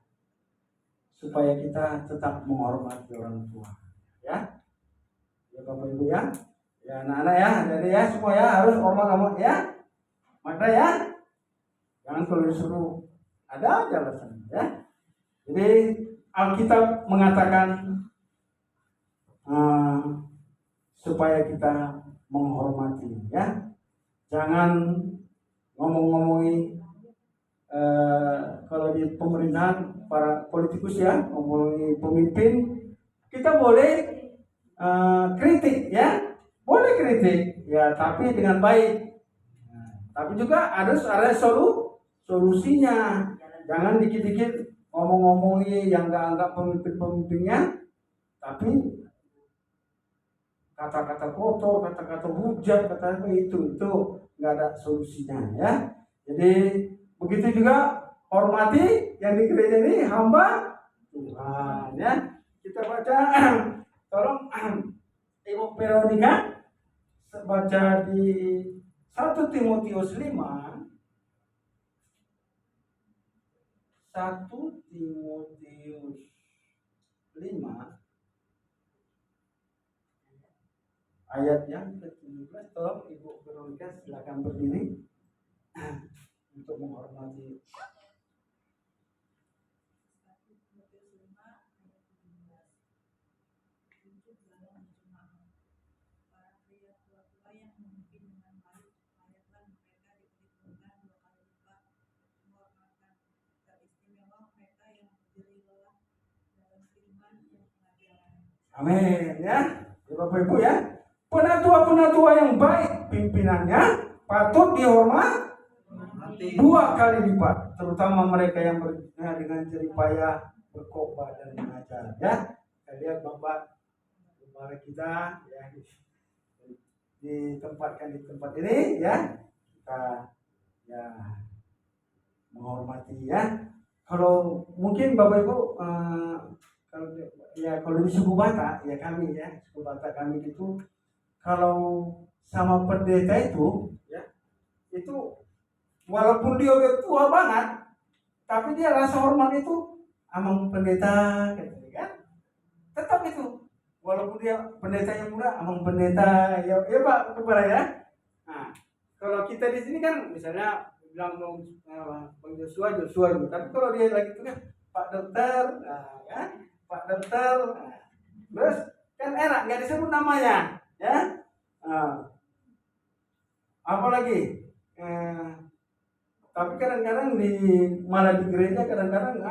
supaya kita tetap menghormati orang tua ya. Ya Bapak Ibu ya. Ya anak-anak ya, jadi ya semua ya harus hormat kamu ya. Maka ya, jangan kalau disuruh ada aja alasan ya. Jadi Alkitab mengatakan supaya kita menghormati ya. Jangan ngomong-ngomongin kalau di pemerintahan para politikus ya, ngomongin pemimpin, kita boleh kritik ya, boleh kritik ya, tapi dengan baik. Tapi juga harus ada solusinya. Jangan dikit-dikit ngomong-ngomongin yang nggak pemimpin-pemimpinnya, tapi kata-kata kotor, kata-kata hujat, kata itu nggak ada solusinya ya. Jadi begitu juga hormati yang di gereja ini hamba Tuhan ya. Kita baca, tolong Ibu Veronica baca di 1 Timotius 5. 1 Timotius 5 ayat yang ke-17. Tolong Ibu Veronica silakan berdiri untuk menghormati. Amin ya, Bapak Ibu ya. Penatua-penatua yang baik pimpinannya patut dihormati 2 kali lipat, terutama mereka yang dengan jeripaya berkhotbah dan mengajar ya. Kita lihat Bapak Gembala kita ya, ditempatkan di tempat ini ya, kita ya menghormati ya. Kalau mungkin Bapak Ibu kalau di suku Batak ya, kami ya, suku Batak kami itu kalau sama pendeta itu ya, itu walaupun dia udah tua banget, tapi dia rasa hormat itu amang pendeta gitu kan. Tetap itu walaupun dia pendeta yang muda, amang pendeta ya Pak Kepala ya. Nah, kalau kita di sini kan misalnya bilang Bang Joshua gitu, tapi kalau dia lagi itu kan Pak Dokter, nah, kan Pak Dokter, nah, terus kan enak nggak disebut namanya ya. Apalagi tapi kadang-kadang malah di gereja kadang-kadang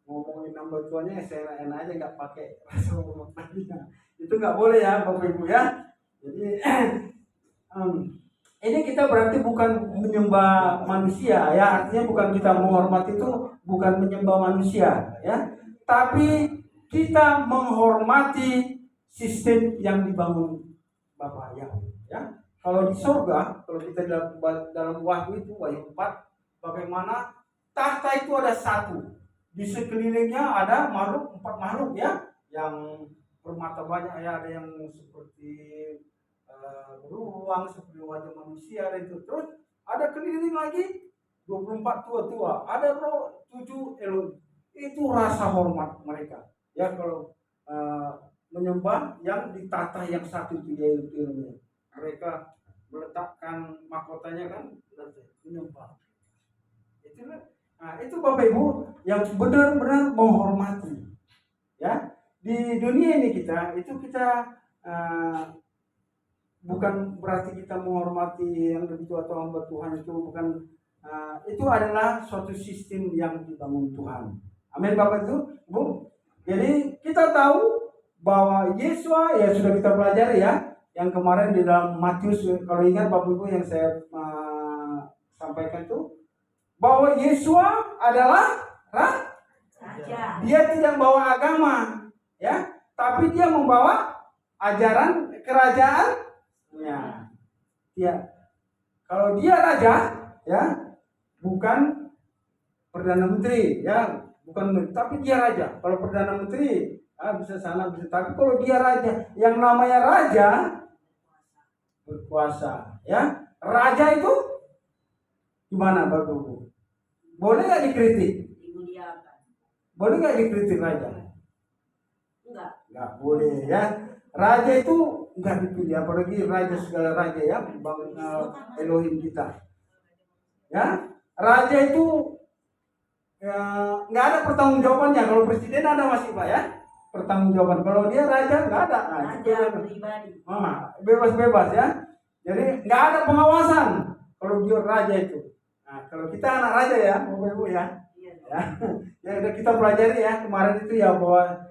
ngomongin nama tuanya enak-enak aja, nggak pakai rasa hormat lagi. Itu nggak boleh ya Bapak Ibu ya. Jadi ini kita berarti bukan menyembah manusia ya, artinya bukan kita menghormati itu bukan menyembah manusia ya, tapi kita menghormati sistem yang dibangun Bapak Yahweh ya. Kalau di surga, kalau kita dalam Wahyu itu, Wahyu 4, bagaimana tahta itu ada satu, di sekelilingnya ada 4 makhluk ya, yang bermata banyak ya, ada yang seperti beruang, seperti wajah manusia dan itu. Terus ada keliling lagi 24 tua-tua, ada roh 7 Elohim. Itu rasa hormat mereka ya, kalau menyembah yang ditata yang satu itu yaitu mereka meletakkan mahkotanya kan menyembah. Itu Bapak Ibu yang benar-benar menghormati ya. Di dunia ini kita bukan berarti kita menghormati yang lebih tua atau hamba Tuhan, itu bukan, itu adalah suatu sistem yang dibangun Tuhan. Amin Bapak Ibu. Jadi kita tahu bahwa Yesus ya sudah kita pelajari ya, yang kemarin di dalam Matius, kalau ingat Bapak Ibu yang saya sampaikan itu, bahwa Yesus adalah raja. Dia tidak membawa agama ya, tapi dia membawa ajaran kerajaannya. Ya. Kalau dia raja ya, bukan perdana menteri ya, bukan, tapi dia raja. Kalau perdana menteri bisa sana bisa, tapi kalau dia raja, yang namanya raja berkuasa ya. Raja itu gimana Bapak Ibu? Boleh nggak dikritik? Boleh nggak dikritik raja? Nggak boleh ya. Raja itu nggak dipilih, apalagi raja segala raja ya, Bang Elohim kita ya. Raja itu ya, nggak ada pertanggungjawabannya. Kalau presiden ada masih Pak ya, pertanggungjawaban. Kalau dia raja nggak ada. Raja pribadi. Bebas-bebas ya. Jadi nggak ada pengawasan kalau dia raja itu. Nah, kalau kita anak raja ya, Bapak Ibu ya. Ya. Ya udah kita pelajari ya kemarin itu ya bahwa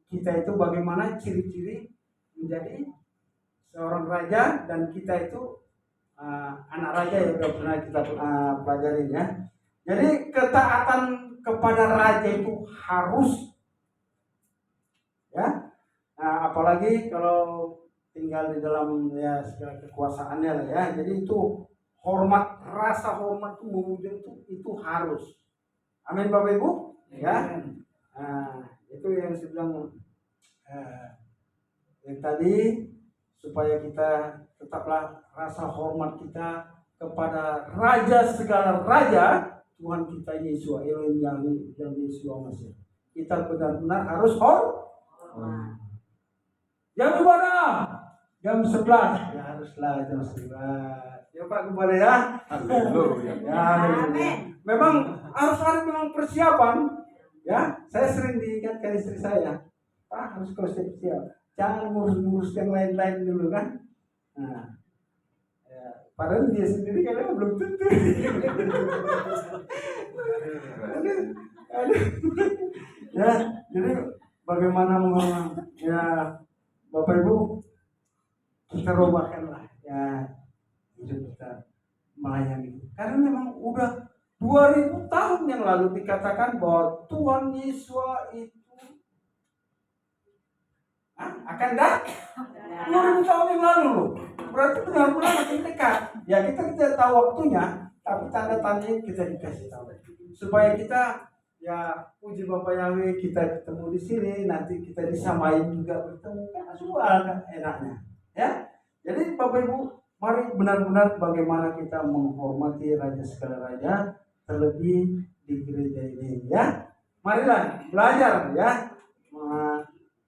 kita itu bagaimana ciri-ciri menjadi seorang raja, dan kita itu anak raja ya udah pernah kita pelajari ya. Jadi ketaatan kepada raja itu harus ya. Nah, apalagi kalau tinggal di dalam ya segala kekuasaannya lah ya. Jadi itu hormat, rasa hormat itu memuja itu harus. Amin Bapak Ibu ya. Nah, itu yang saya bilang yang tadi, supaya kita tetaplah rasa hormat kita kepada Raja segala raja, Tuhan kita Yesus Elohim yang Yesus Masih. Kita benar-benar harus hormat. Jam ibadah jam 11 ya haruslah jam 11. Ya Pak kembali ya. Haleluya. Ya, memang harus ada memang persiapan. Ya, saya sering diingatkan istri saya, Pak harus siap. Jangan ngurus-ngurus yang lain-lain dulu kan. Nah, ya, padahal dia sendiri kadang belum tentu. Ya, jadi bagaimana ya Bapak Ibu, kita robahkanlah ya hidup kita melayani. Karena memang udah 2000 tahun yang lalu dikatakan bahwa Tuhan Yesus itu akan datang. 2000 tahun yang lalu loh. Berarti benar-benar makin dekat. Ya kita tidak tahu waktunya, tapi tanda-tandanya kita dikasih tahu. Supaya kita ya puji Bapak Yahweh, kita ketemu di sini, nanti kita disamain juga bertemu kan soal kan enaknya. Ya. Jadi Bapak Ibu, mari benar-benar bagaimana kita menghormati Raja segala raja, terlebih di gereja ini ya. Marilah belajar ya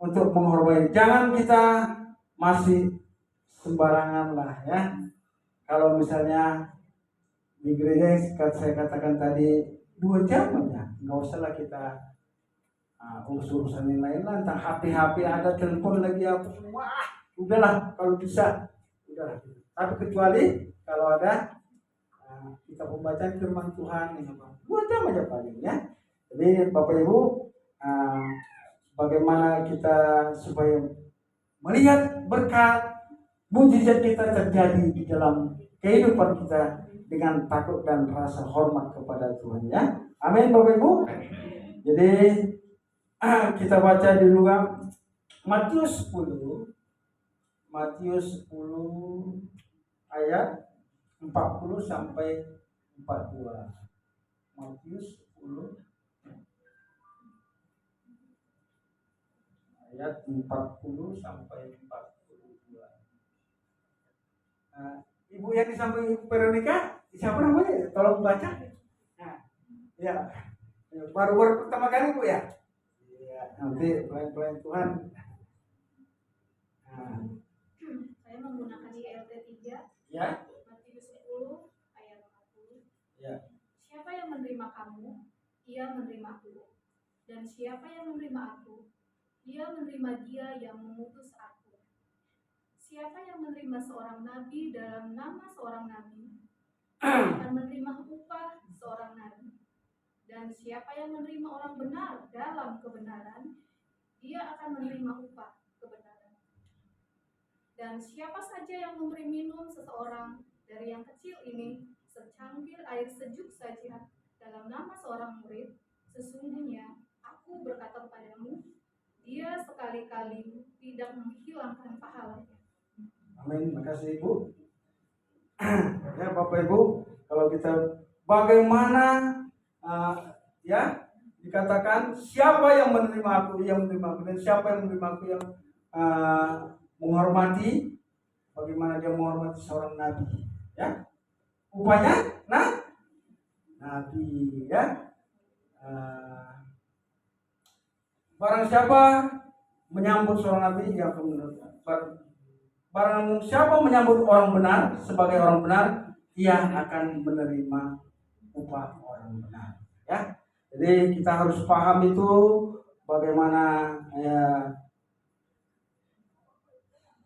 untuk menghormati. Jangan kita masih sembarangan lah ya. Kalau misalnya di gereja saya katakan tadi 2 jam ya, nggak usah lah kita urus-urusan yang lain lah. Entah HP ada, telepon lagi apa, wah udahlah kalau bisa udahlah. Tapi kecuali kalau ada kita pembacaan firman Tuhan ini 2 jam aja paling ya. Jadi Bapak Ibu, bagaimana kita supaya melihat berkat mujizat kita terjadi di dalam kehidupan kita dengan takut dan rasa hormat kepada Tuhan ya. Amin Bapak Ibu. Jadi kita baca dulu Matius 10 ayat 40 sampai 42. Matius 10 ayat 40 sampai 42. Ibu yang di samping Veronica, siapa namanya? Tolong baca. Nah, ya, baru pertama kali Bu ya. Ya, nanti pelan-pelan Tuhan. Saya menggunakan ILT 3. Ya. Matius 10 ayat 40. Ya. Siapa yang menerima kamu, ia menerima aku. Dan siapa yang menerima aku, ia menerima dia yang mengutus aku. Siapa yang menerima seorang nabi dalam nama seorang nabi, akan menerima upah seorang nabi. Dan siapa yang menerima orang benar dalam kebenaran, dia akan menerima upah kebenaran. Dan siapa saja yang memberi minum seseorang dari yang kecil ini secangkir air sejuk saja dalam nama seorang murid, sesungguhnya aku berkata kepadamu, dia sekali-kali tidak menghilangkan pahalanya. Amin, makasih Ibu. Ya Bapak Ibu, kalau kita bagaimana ya dikatakan siapa yang menerima aku, ia menerima aku, dan siapa yang menerima aku yang menghormati, bagaimana dia menghormati seorang nabi, ya upahnya nabi ya. Barang siapa menyambut seorang nabi, ia akan barang siapa menyambut orang benar sebagai orang benar, ia akan menerima upah orang benar ya. Jadi kita harus paham itu bagaimana ya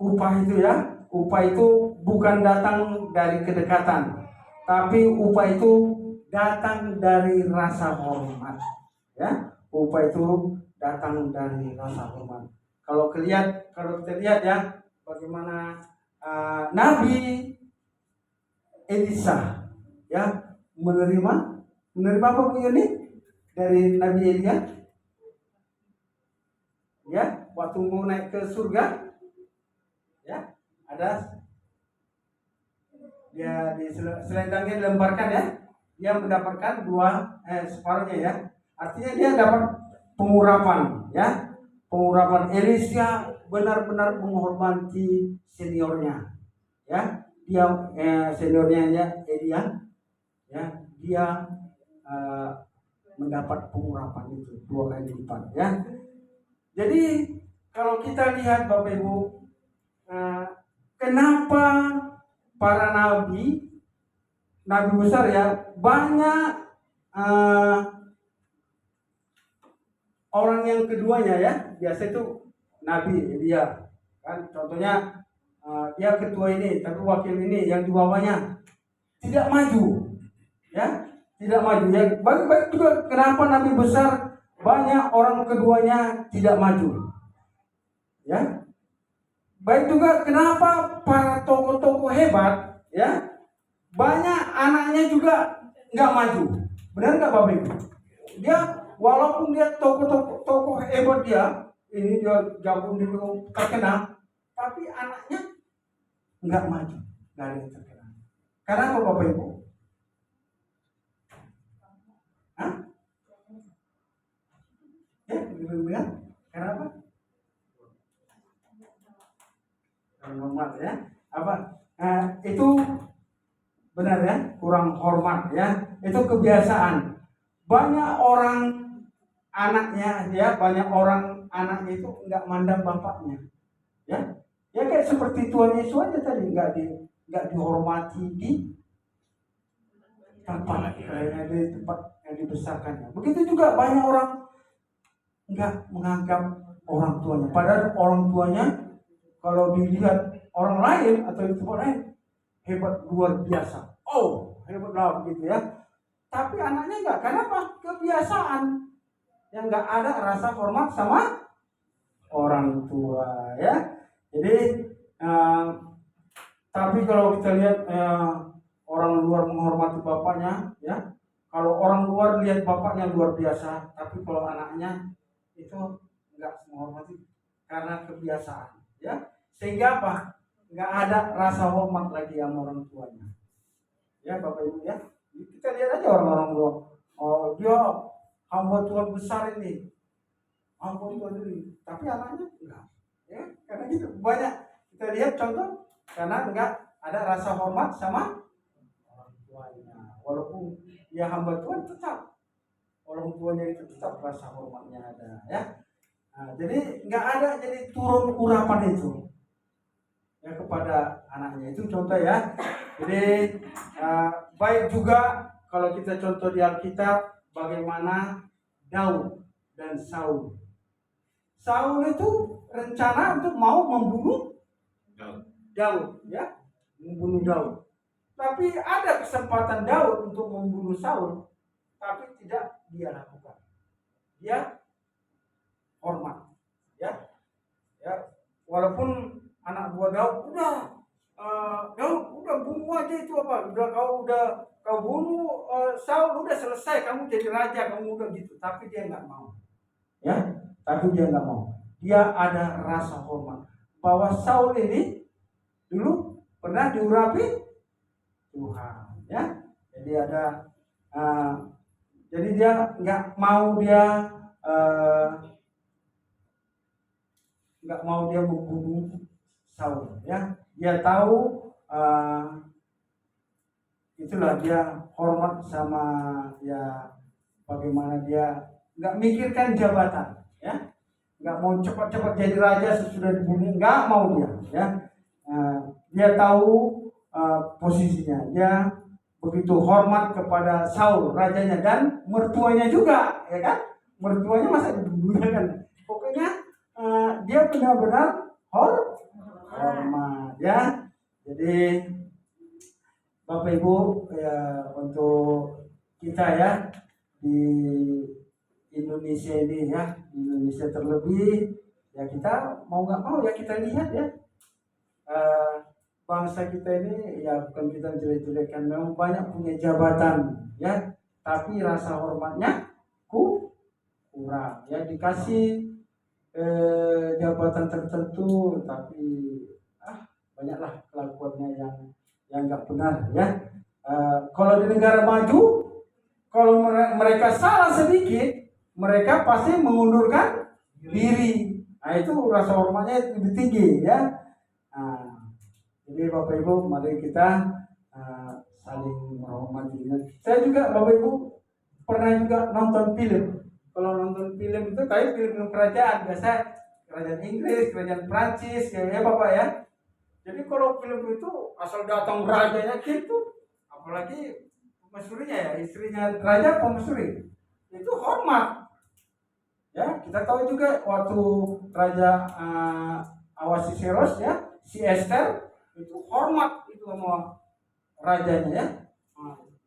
upah itu ya. Upah itu bukan datang dari kedekatan, tapi upah itu datang dari rasa hormat, ya. Upah itu datang dari rasa hormat. Kalau kita lihat ya, bagaimana Nabi Elisa, ya, menerima apa ini dari Nabi Elia, ya, waktu mau naik ke surga, ya, ada dia di selendangnya dilemparkan, ya, dia mendapatkan separuhnya, ya, artinya dia dapat pengurapan, ya, pengurapan. Elisa benar-benar menghormati seniornya, ya, dia seniornya ya Elia, ya, dia mendapat pengurapan itu 2 kali lipat, ya. Jadi kalau kita lihat Bapak Ibu, kenapa para nabi besar, ya, banyak orang yang keduanya, ya, biasa itu Nabi Elia, kan, contohnya dia ketua ini, tapi wakil ini yang di bawahnya tidak maju, ya, tidak maju, ya. Baik juga kenapa nabi besar banyak orang keduanya tidak maju, ya. Baik juga kenapa para tokoh-tokoh hebat, ya, banyak anaknya juga nggak maju. Benar nggak Bapak Ibu? Dia walaupun dia tokoh hebat, dia jago, dia terkenal, tapi anaknya nggak maju, nggak ada yang terkenal. Karena apa Bapak Ibu? Ya, karena apa? Hormat, ya. Apa? Itu benar, ya, kurang hormat, ya. Itu kebiasaan. Banyak orang anaknya, ya, itu nggak mandang bapaknya, ya. Ya kayak seperti Tuhan Yesus aja tadi, nggak dihormati di tempat yang dibesarkannya. Begitu juga banyak orang nggak menganggap orang tuanya, padahal orang tuanya kalau dilihat orang lain atau di tempat lain hebat luar biasa, hebat lah begitu, ya. Tapi anaknya enggak, karena apa? Kebiasaan yang enggak ada rasa hormat sama orang tua, ya. Jadi tapi kalau kita lihat orang luar menghormati bapaknya, ya. Kalau orang luar lihat bapaknya luar biasa, tapi kalau anaknya itu enggak menghormati karena kebiasaan, ya. Sehingga apa? Enggak ada rasa hormat lagi sama orang tuanya, ya Bapak Ibu, ya. Kita lihat aja orang-orang luar, dia hamba Tuhan besar ini, hamba Tuhan ini, tapi anaknya enggak, ya. Karena gitu banyak kita lihat contoh, karena enggak ada rasa hormat sama orang tuanya. Walaupun dia hamba Tuhan, tetap orang tuanya itu tetap rasa hormatnya ada, ya. Nah, jadi nggak ada jadi turun urapan itu, ya, kepada anaknya. Itu contoh, ya. Jadi baik juga kalau kita contoh di Alkitab bagaimana Daud dan Saul. Saul itu rencana untuk mau membunuh Daud, ya, membunuh Daud. Tapi ada kesempatan Daud untuk membunuh Saul, tapi tidak dia lakukan. Dia hormat, ya, ya. Walaupun anak buah Daud Daud udah bunuh aja itu apa? Kau bunuh Saul, udah selesai, kamu jadi raja, kamu udah gitu. Tapi dia nggak mau, ya. Tapi dia nggak mau. Dia ada rasa hormat bahwa Saul ini dulu pernah diurapi Tuhan, ya. Jadi jadi dia nggak mau membunuh Saul, ya. Dia tahu itulah dia hormat sama, ya, bagaimana dia nggak mikirkan jabatan, ya, nggak mau cepat-cepat jadi raja sesudah dibunuh, nggak mau dia, ya. Dia tahu posisinya, dia begitu hormat kepada Saul rajanya dan mertuanya juga, ya kan, mertuanya masa dibunuhkan. Pokoknya dia benar-benar hormat, ya. Jadi Bapak Ibu, ya, untuk kita ya di Indonesia ini ya, di Indonesia terlebih ya, kita mau nggak mau ya kita lihat ya, bangsa kita ini ya bukan kita jelek-jelekan, memang banyak punya jabatan ya, tapi rasa hormatnya kurang ya, dikasih jabatan tertentu tapi banyaklah kelakuannya yang nggak benar ya. Kalau di negara maju, kalau mereka salah sedikit, mereka pasti mengundurkan diri. Nah, itu rasa hormatnya lebih tinggi ya. Jadi Bapak Ibu, mari kita saling menghormati. Saya juga Bapak Ibu pernah juga nonton film. Kalau nonton film itu kayak film kerajaan, biasa kerajaan Inggris, kerajaan Prancis, ya Bapak ya. Jadi kalau film itu asal datang rajanya gitu, apalagi pemaisurinya ya, istrinya raja pemaisuri, itu hormat. Ya, kita tahu juga waktu Raja Ahasuerus ya, si Esther itu hormat itu sama rajanya ya.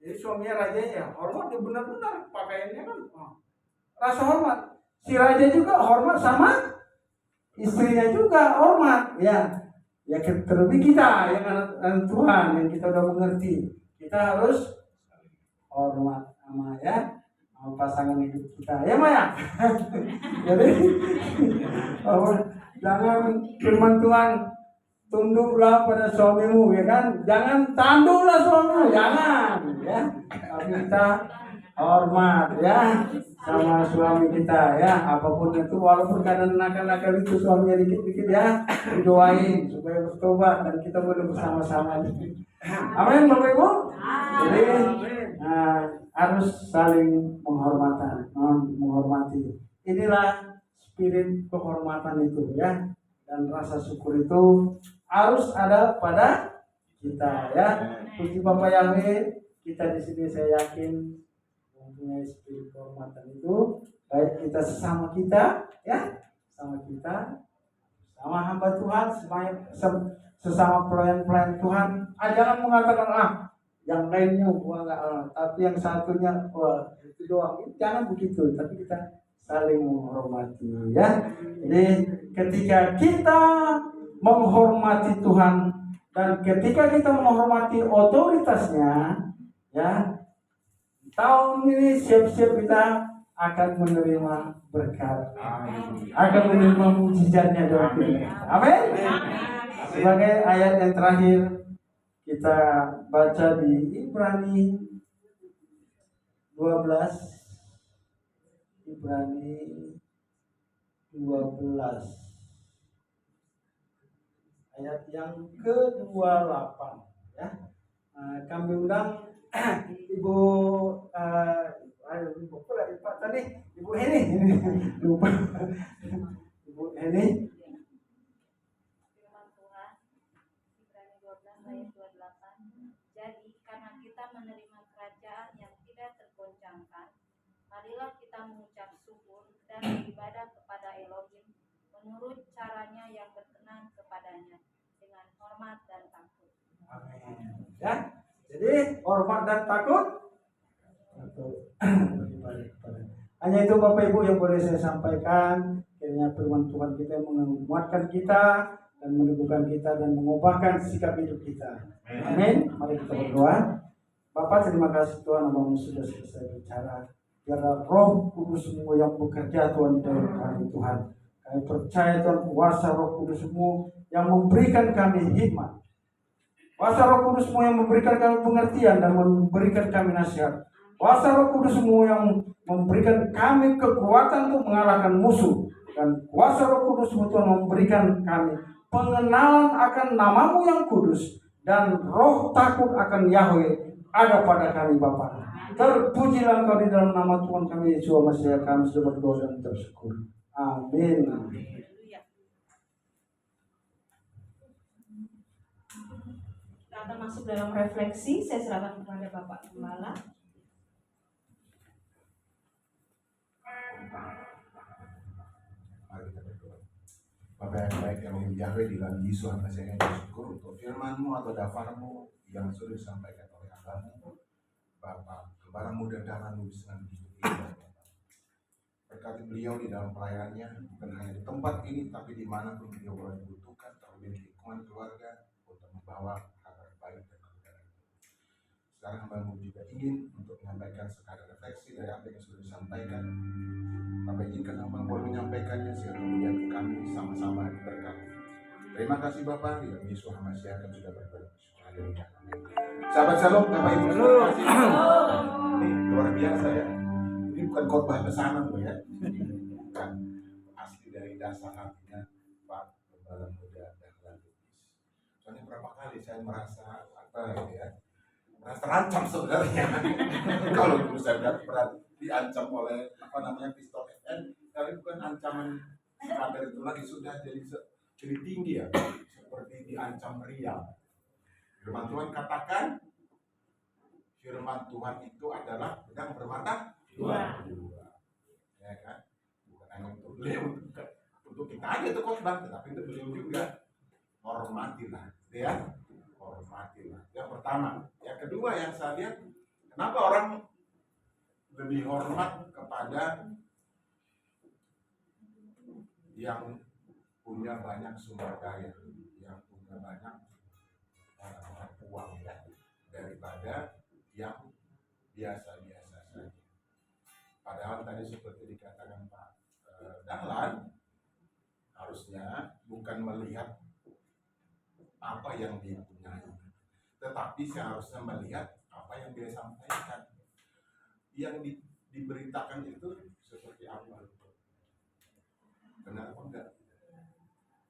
Jadi suaminya rajanya ya hormat, dia benar-benar pakaiannya kan rasa hormat. Si raja juga hormat sama istrinya juga hormat ya. Ya terlebih kita yang anak Tuhan yang kita udah mengerti, kita harus hormat sama ya pasangan hidup kita ya Maya. Jadi jangan firman Tuhan, tunduklah pada suamimu ya kan, jangan tanduklah suamimu, jangan ya, tapi kita hormat ya sama suami kita ya, apapun itu, walaupun kadang nakal-nakal itu suaminya dikit-dikit ya, didoain supaya bertobat dan kita boleh bersama-sama. Amin Bapak Ibu. Jadi harus saling menghormati. Inilah spirit kehormatan itu ya, dan rasa syukur itu harus ada pada kita ya. Puji Bapak Yahweh, kita di sini saya yakin mempunyai spirit kehormatan itu, baik kita sesama kita ya, sama hamba Tuhan, sesama pelayan-pelayan Tuhan. Jangan mengatakan yang lainnya gua enggak, tapi yang satunya itu doang. Jangan begitu, tapi kita saling menghormati ya. Jadi ketika kita menghormati Tuhan dan ketika kita menghormati otoritasnya ya, tahun ini siap-siap kita akan menerima berkat, akan menerima mujizatnya dalam hidup kita. Amin. Sebagai ayat yang terakhir kita baca di Ibrani 12. Ibrani 12 ayat yang ke-28 ya. Kami undang Ibu Ibu Heni lupa. Ibu Heni. Firman Tuhan Ibrani 12 ayat 28. Jadi karena kita menerima kerajaan yang tidak tergoncangkan, marilah kita mengucap syukur dan beribadah kepada Elohim menurut caranya yang berkenan kepadanya dengan hormat dan takut. Amin. Ya. Jadi hormat dan takut. Hanya itu Bapak Ibu yang boleh saya sampaikan. Kiranya firman Tuhan kita menguatkan kita dan meneguhkan kita dan mengubahkan sikap hidup kita. Amin. Mari kita berdoa. Bapak, terima kasih Tuhan, Abang sudah selesai bicara. Biarlah Roh Kudus-Mu yang bekerja Tuhan dalam kami Tuhan. Kami percaya Tuhan, kuasa Roh Kudus-Mu yang memberikan kami hikmat. Kuasa Roh Kudus-Mu yang memberikan kami pengertian dan memberikan kami nasihat. Kuasa Roh Kudus-Mu yang memberikan kami kekuatan untuk mengalahkan musuh. Dan kuasa Roh Kudus-Mu Tuhan memberikan kami pengenalan akan nama-Mu yang kudus. Dan roh takut akan Yahweh ada pada kami Bapa. Terpujilah Engkau di dalam nama Tuhan kami Yesus Mesias. Kami sudah berdoa dan bersyukur. Amin. Kita akan masuk dalam refleksi. Saya serahkan kepada Bapak Gembala. Mari kita berdoa. Bapa yang baik, Elohim Yahweh, di dalam Yesus hamba saya bersyukur untuk firman-Mu atau dafar-Mu yang sudah disampaikan oleh Hamba-Mu. Bapak barang mudah-mudahan dengan begitu indah. Berkati beliau di dalam pelayanannya, bukan hanya di tempat ini, tapi dimanapun beliau boleh dibutuhkan, terlebih di lingkungan keluarga, untuk membawa kabar baik dan kebenaran. Sekarang hamba juga ingin untuk menyampaikan sekadar refleksi dari apa yang sudah disampaikan. Bapak izinkan hamba boleh menyampaikannya, sehingga kemudian kami sama-sama diberkati. Terima kasih Bapak, di dalam Yesus hamba siapkan sudah berdoa. Sahabat Shalom, Bapak Ibu, terima kasih. Ini luar biasa ya. Ini bukan khotbah pesanan loh ya. Bukan asli dari dasar hatinya Pak Gembala Muda Dahlan Lubis. Soalnya berapa kali saya merasa merasa terancam sebenarnya. Kalau dulu saya pernah diancam oleh pistol FN, tapi bukan ancaman sekadar itu lagi, sudah jadi tinggi ya, seperti diancam riang. Firman Tuhan katakan, firman Tuhan itu adalah pedang bermata dua. Ya kan? Bukan hanya untuk beliau, untuk kita aja itu khotbah, tetapi untuk beliau juga. Hormatilah, ya. Hormatilah. Yang pertama. Yang kedua yang saya lihat, kenapa orang lebih hormat kepada yang punya banyak sumber daya, yang punya banyak uang ya, daripada yang biasa-biasa saja. Padahal tadi seperti dikatakan Pak Dahlan, harusnya bukan melihat apa yang dia punyai, tetapi seharusnya melihat apa yang dia sampaikan. Yang diberitakan itu seperti apa? Benar apa enggak?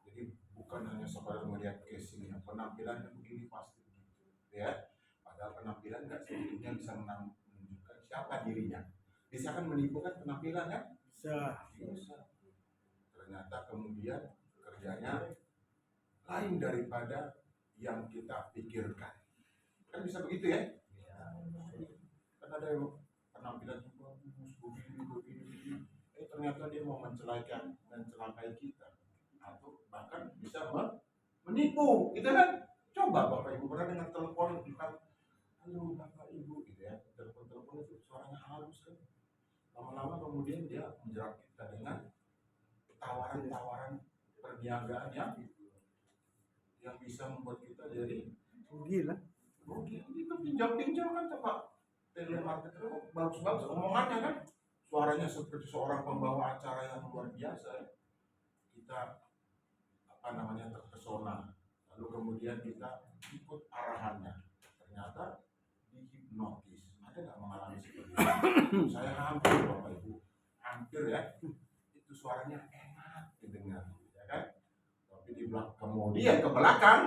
Jadi bukan hanya saudara melihat casingnya, penampilannya begini pasti begitu, ya. Padahal penampilan enggak sedikitnya bisa menunjukkan siapa dirinya. Bisa kan menipu kan penampilan kan? Bisa. Ternyata kemudian kerjanya lain daripada yang kita pikirkan. Kan bisa begitu ya? Kan ada yang penampilan begini. Ternyata dia mau mencelakai kita, atau bahkan bisa menipu, gitu kan? Coba Bapak Ibu pernah dengan telepon, bukan, halo Bapak Ibu, gitu ya? Telepon itu suaranya halus kan? Lama-lama kemudian dia menjerat kita dengan tawaran-tawaran perniagaan yang bisa membuat kita jadi gila. Itu pinjam kan coba telemarketer bagus-bagus omongannya kan, suaranya seperti seorang pembawa acara yang luar biasa. Kita terpesona, lalu kemudian kita ikut arahannya, ternyata dihipnotis. Ada nggak mengalami seperti itu? Saya hampir Bapak Ibu, hampir ya, itu suaranya enak didengar, ya kan? Tapi di belakang, kemudian ke belakang,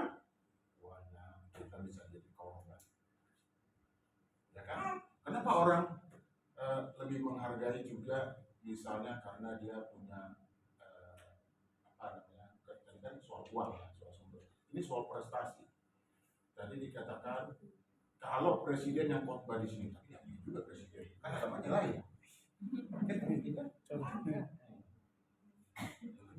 kita bisa jadi korban. Ya kan? Kenapa orang lebih menghargai juga, misalnya karena dia punya kan soal uang ya, soal sumber. Ini soal prestasi. Tadi dikatakan kalau presiden yang khotbah di sini, tapi yang ini juga presiden, kan agamanya lain. Kita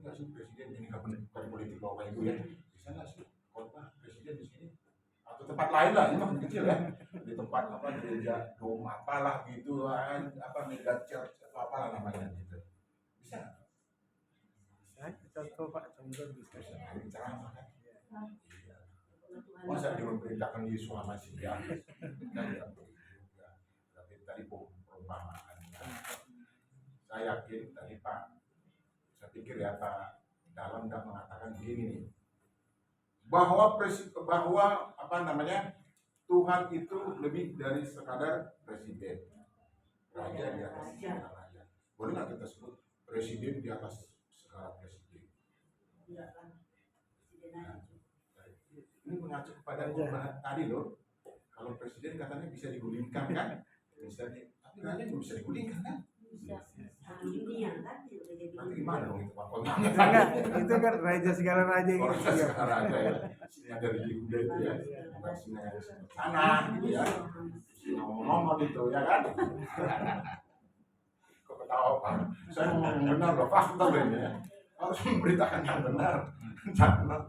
nggak sih presiden ini bukan politik Bapak Ibu ya, bisa nggak sih khotbah presiden di sini atau tempat lain lah, ini mah kecil ya, di tempat gereja dom apalah gitu, mega church apalah namanya gitu, bisa? Contoh Pak, contoh bisa. Ceramah kan? Masa dia memberitakan Yesus masih ya? Tapi tadi perumpamaan. Saya yakin tadi saya pikir ya Pak Dahlan tidak mengatakan begini nih, bahwa Tuhan itu lebih dari sekadar presiden, raja di atas segala raja. Boleh nggak kita sebut presiden di atas segala presiden? Nah, ini mengacu kepada perubahan tadi loh. Kalau presiden katanya bisa digulingkan kan? Tapi raja juga bisa digulingkan kan? Nanti gimana dong itu Pak? Itu kan raja segala raja gitu. Raja segala raja ya. Sini ada di Yehuda itu ya. Bukan sini yang sana gitu ya. Sini ngomong-ngomong itu ya kan? Kok ketawa Pak? Saya ngomong benar loh, fakta loh ini ya. Harus memberitakan yang benar. Jangan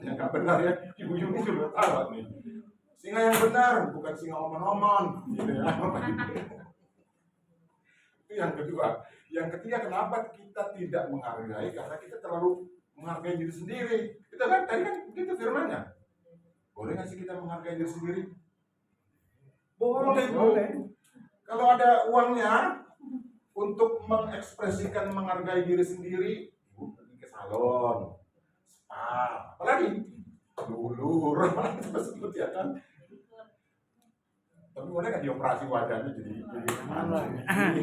yang nggak benar ya. Ibu-ibu sudah tahu nih. Singa yang benar, bukan singa omon-omon, gitu ya. Itu yang kedua. Yang ketiga, kenapa kita tidak menghargai? Karena kita terlalu menghargai diri sendiri. Kita kan tadi kan begitu firmannya. Boleh nggak sih kita menghargai diri sendiri? Boleh, boleh. Kalau ada uangnya untuk mengekspresikan menghargai diri sendiri, ibu pergi ke salon, spa, apalagi dulur, tersebut ya kan. Tapi boleh nggak dioperasi wajahnya jadi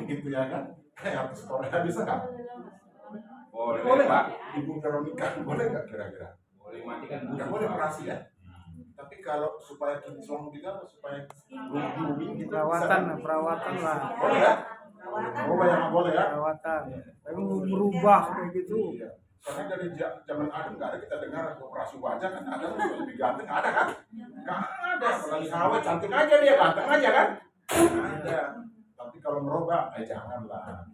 gitu ya kan? Kayak artis Korea bisa nggak? Boleh Pak. Ibu Veronica boleh nggak kira-kira? Boleh matikan Nggak boleh operasi ya. Tapi kalau supaya kinclong juga, supaya booming gitu, Perawatan lah. boleh ya? Oh, yang boleh ya? Perawatan. Tapi merubah kayak gitu. Iya. Soalnya dari zaman Adam nggak ada kita dengar operasi wajah kan, Adam juga lebih ganteng, ada kan? Nggak ada, apalagi awet cantik aja dia, ganteng aja kan? Nggak ada. Tapi kalau merubah, janganlah.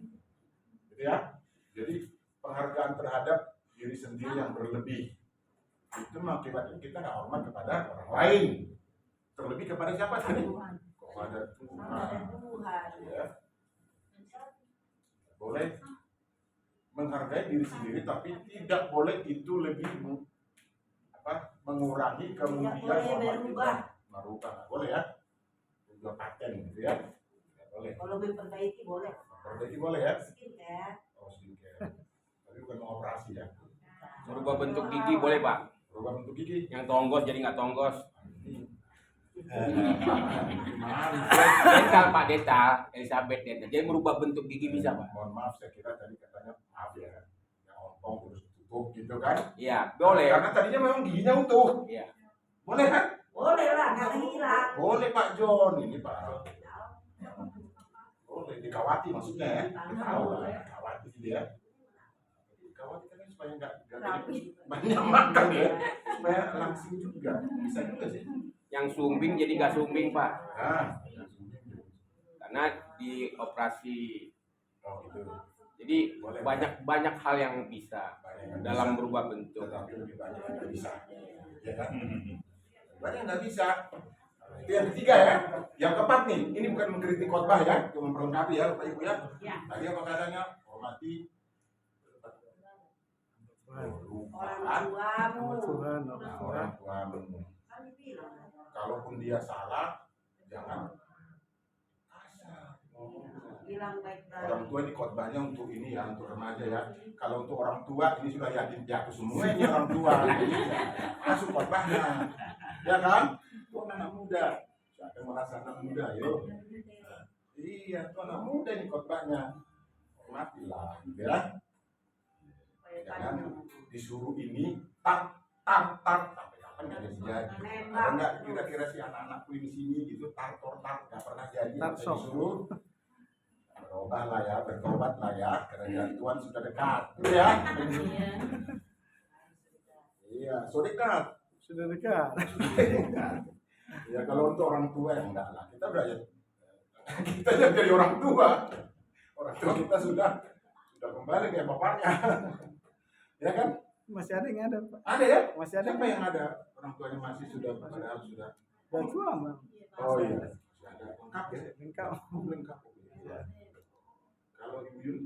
Gitu ya. Jadi penghargaan terhadap diri sendiri yang berlebih itu mengakibatkan kita nggak hormat kepada orang lain, terlebih kepada siapa tadi? Kepada Tuhan. Ya. Boleh menghargai diri sendiri, tapi tidak boleh itu lebih mengurangi kemudian merubah, nggak boleh ya? Juga paten gitu ya? Nggak boleh. Kalau memperbaiki boleh. Perbaiki boleh ya? Skincare. Oh, skincare. Tapi bukan mau operasi ya? Merubah bentuk gigi boleh Pak? Berubah bentuk gigi. Yang tonggos jadi nggak tonggos. Gimana? Dental Pak, dental, Elizabeth dental. Jadi merubah bentuk gigi bisa Pak? Mohon maaf, saya kira tadi katanya maaf ya, yang ompong terus tutup gitu kan? Iya, boleh. Karena tadinya memang giginya utuh. Iya. Boleh kan? Boleh lah, nggak hilang. Boleh Pak John, ini Pak. Boleh dikawati maksudnya ya? Tahu lah, dikawati gitu ya. Dikawati kan supaya nggak banyak makan ya, supaya langsing juga. Bisa juga sih. Yang sumbing jadi nggak sumbing Pak? Nah, Karena di operasi. oh gitu. Jadi Boleh. banyak hal yang bisa Banyak yang dalam bisa, berubah bentuk. tetapi lebih banyak yang nggak bisa, ya kan? Banyak yang nggak bisa. Itu yang ketiga ya. Yang keempat nih, ini bukan mengkritik khotbah ya, cuma memperlengkapi ya, Bapak Ibu ya. Tadi apa katanya? Hormati Orang tuamu. orang tuamu. Kan dibilang. Kalaupun dia salah, jangan kasar. Bilang baik-baik. Orang tua ini khotbahnya untuk ini ya, untuk remaja ya. Kalau untuk orang tua ini sudah yakin jatuh semua ini orang tua. Masuk khotbahnya, ya kan? Itu anak muda. Siapa yang merasa anak muda, yuk. Iya, itu anak muda ini khotbahnya. Hormatilah, gitu ya. Jangan disuruh ini tak sampai kapan nggak jadi. Ada nggak kira-kira si anak-anakku di sini gitu tar nggak pernah jadi. Disuruh berubah lah ya, bertobat lah ya, kerajaan Tuhan sudah dekat, gitu ya. Iya, sudah dekat. Sudah dekat. Ya kalau untuk orang tua yang enggak lah, kita udah ya, kita jadi orang tua. Orang tua kita sudah kembali kayak bapaknya. Ya kan? Masih ada yang ada Pak? Ada ya? Masih ada. Siapa yang ada? Orang tuanya masih sudah padahal sudah. Dan tua Bang. Oh iya. Masih ada lengkap ya? Lengkap. Lengkap. Ya. Kalau Ibu Yun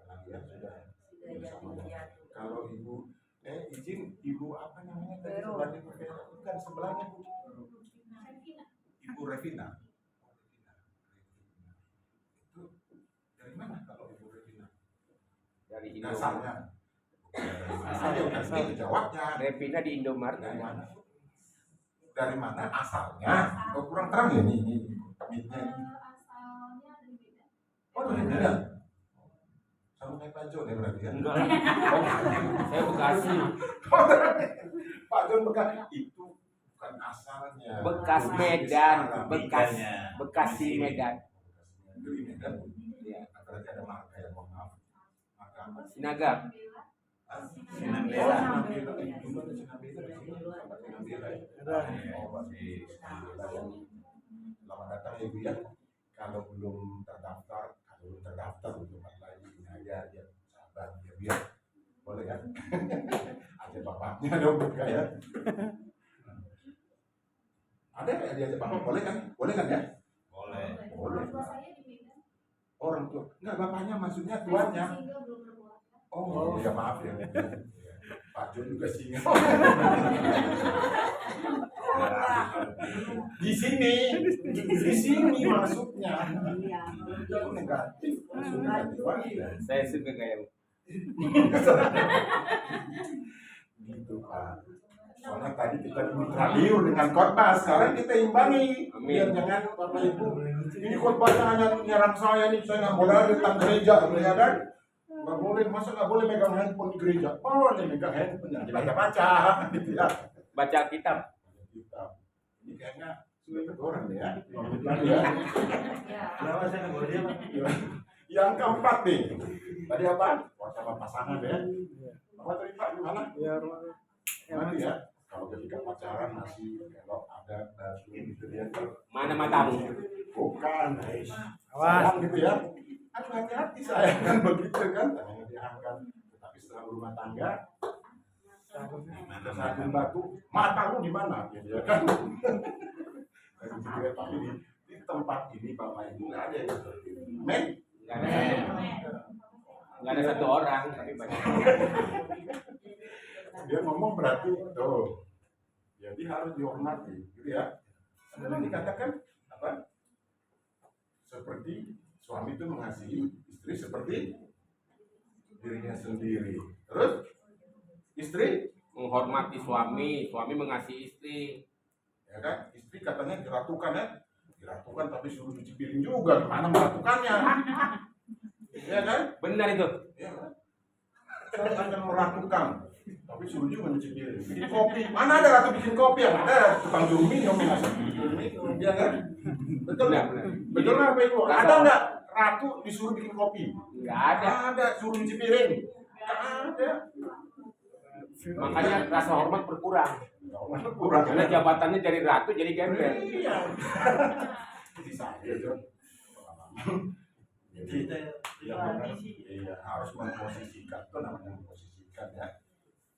lagi ya sudah bersama. Kalau Ibu izin Ibu apa namanya tadi sebelahnya Bu Vera? Bukan sebelahnya Bu. Ibu Revina. Itu dari mana kalau Ibu Revina? Dari Indomaret. Asalnya. Itu jawabnya. Revina di Indomaret. Dari mana? Dari mana asalnya? Oh, kurang terang ya ini mitnya. Asalnya dari Medan. Oh, dari Medan. Sama kayak Pak John ya berarti ya? Enggak. Saya Bekasi. Pak John Bekasi itu bukan asalnya. Bekas Medan, Bekasi Medan. Dari Medan. Iya. Berarti ada marga ya, mohon maaf. Marga apa? Sinaga. Sinambela. Sinambela di sini. Sinambela ya. Oh, masih Sinambela ya. Selamat datang ya Ibu ya. Kalau belum terdaftar untuk lagi ini aja sahabat ya biar boleh kan? Ada bapaknya dong buka ya. Ada yang diajak bapak? Boleh kan? Boleh kan ya? Boleh. Boleh. Orang tua saya di Medan. Orang tua. Enggak, bapaknya maksudnya tuannya. Sehingga belum berkeluarga. Oh, ya maaf ya. Pak Jun juga singa. Di sini maksudnya. Iya. Itu negatif. Maksudnya negatif. Saya suka kayak Gitu Pak. Soalnya tadi kita ditralir dengan khotbah, sekarang kita imbangi. Biar jangan Bapak Ibu. Ini khotbahnya hanya nyerang saya nih, saya nggak boleh datang gereja, ya kan? Nggak boleh, masa nggak boleh megang handphone di gereja? Boleh megang handphone, jangan dibaca-baca, gitu ya. baca kitab. Ini kayaknya sudah orang deh ya. Ya. Kenapa saya nggak boleh dia, Pak? Yang keempat nih, tadi apa? Sama pasangan ya. Apa tadi Pak gimana? Ya, Nanti ya. Kalau ketika pacaran masih kalau ada batu gitu ya. Mana matamu? Bukan, Awas. sayang gitu ya. Aduh hati-hati sayang kan begitu kan. Tangannya diangkat. Tetapi setelah berumah tangga, ada batu, mata lu di mana? Gitu ya kan. Dan gitu ya, tapi di tempat ini Bapak Ibu nggak ada yang seperti itu. Men, Nggak ada satu orang, tapi banyak. dia ngomong berarti tuh. Jadi harus dihormati, gitu ya. Sebenarnya dikatakan apa? Seperti suami itu mengasihi istri seperti dirinya sendiri. Terus istri, Menghormati suami, suami mengasihi istri. ya kan? Istri katanya diratukan ya, diratukan tapi suruh cuci piring juga. Gimana meratukannya? Ya kan? Benar itu. Ya kan? Saya akan meratukan, tapi suruh juga nyuci piring. Bikin kopi, mana ada ratu bikin kopi? Yang ada tukang juru minum yang ngasih minum, ya kan? Betul nggak? Betul nggak Bapak Ibu? Ada nggak ratu disuruh bikin kopi? Nggak ada. Nggak ada, suruh nyuci piring. Nggak ada. Makanya rasa hormat berkurang. Kurang. Karena jabatannya dari ratu jadi gembel. Iya. Jadi saya John. Jadi yang benar, iya, harus memposisikan, itu namanya memposisikan ya,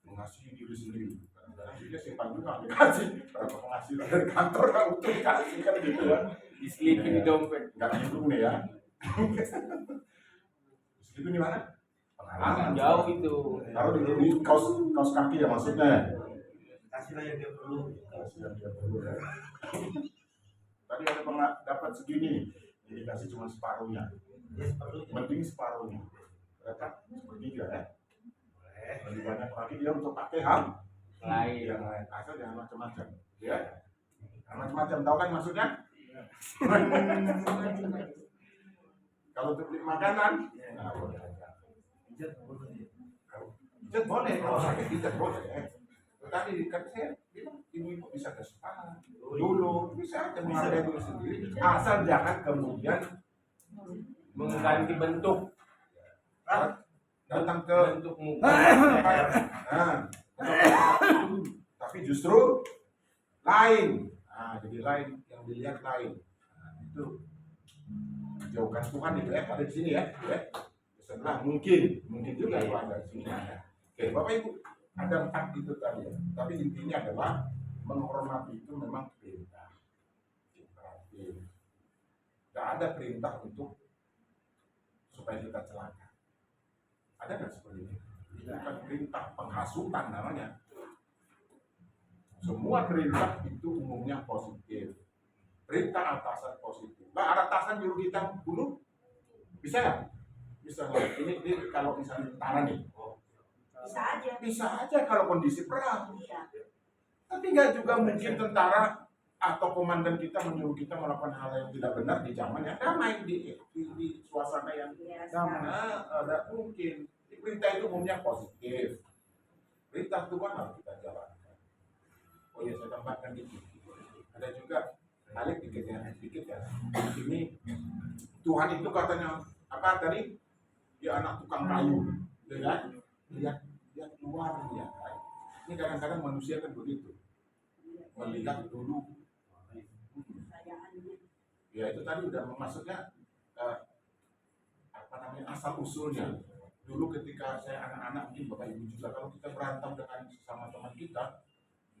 mengasihi diri sendiri. Kadang-kadang dia simpan juga dikasih, berapa penghasilan dari kantor kan untuk dikasih kan gitu ya. Diselipin di dompet. Nggak gitu nih ya. Itu di mana? Agak jauh itu. Taruh di kaos kaki ya maksudnya. Kasihlah yang dia perlu. Kasih yang dia perlu ya. Tadi ada dapat segini, jadi kasih cuma separuhnya. Mending separuhnya. Berapa? Sepertiga ya. Lebih banyak lagi dia untuk pakai hal Lain. yang lain. Asal jangan macam-macam. Ya. Jangan macam-macam. Tahu kan maksudnya? Kalau untuk beli makanan, nah, boleh aja. Pijat boleh, kalau sakit pijat boleh. Tadi kan saya bilang ibu-ibu bisa ke spa dulu, bisa aja menghargai diri sendiri. Asal jangan kemudian Mengganti bentuk. datang ke Bentuk muka. nah, tapi justru lain. Nah, jadi lain yang dilihat lain. Nah, itu jauhkan Tuhan itu ya, ada di sini ya. Setelah mungkin juga itu ada di sini. Ya. Oke, Bapak Ibu, ada 4 itu tadi ya. Tapi intinya adalah menghormati itu memang perintah. Imperatif. Tidak ada perintah untuk supaya kita celaka. Ada nggak seperti ini? Itu bukan perintah, penghasutan namanya. Semua perintah itu umumnya positif. Perintah atasan positif. Nah, atasan nyuruh kita bunuh, bisa nggak? Bisa nggak? Ini kalau misalnya tentara nih, Bisa aja. bisa aja kalau kondisi perang. Iya. Tapi nggak juga mungkin tentara atau komandan kita menyuruh kita melakukan hal yang tidak benar di zaman yang damai, di suasana yang Iya. Nah, ada mungkin. Perintah itu umumnya positif. Perintah Tuhan harus kita jalankan. Oh ya, saya tambahkan dikit. Ada juga balik dikit ya. Ini Tuhan itu katanya apa tadi? Dia anak tukang kayu, ya kan? Lihat luarnya. Kan? Ini kadang-kadang manusia kan begitu. Melihat dulu. Ya itu tadi udah maksudnya asal usulnya. Dulu ketika saya anak-anak, mungkin Bapak Ibu juga, kalau kita berantem dengan sesama teman kita,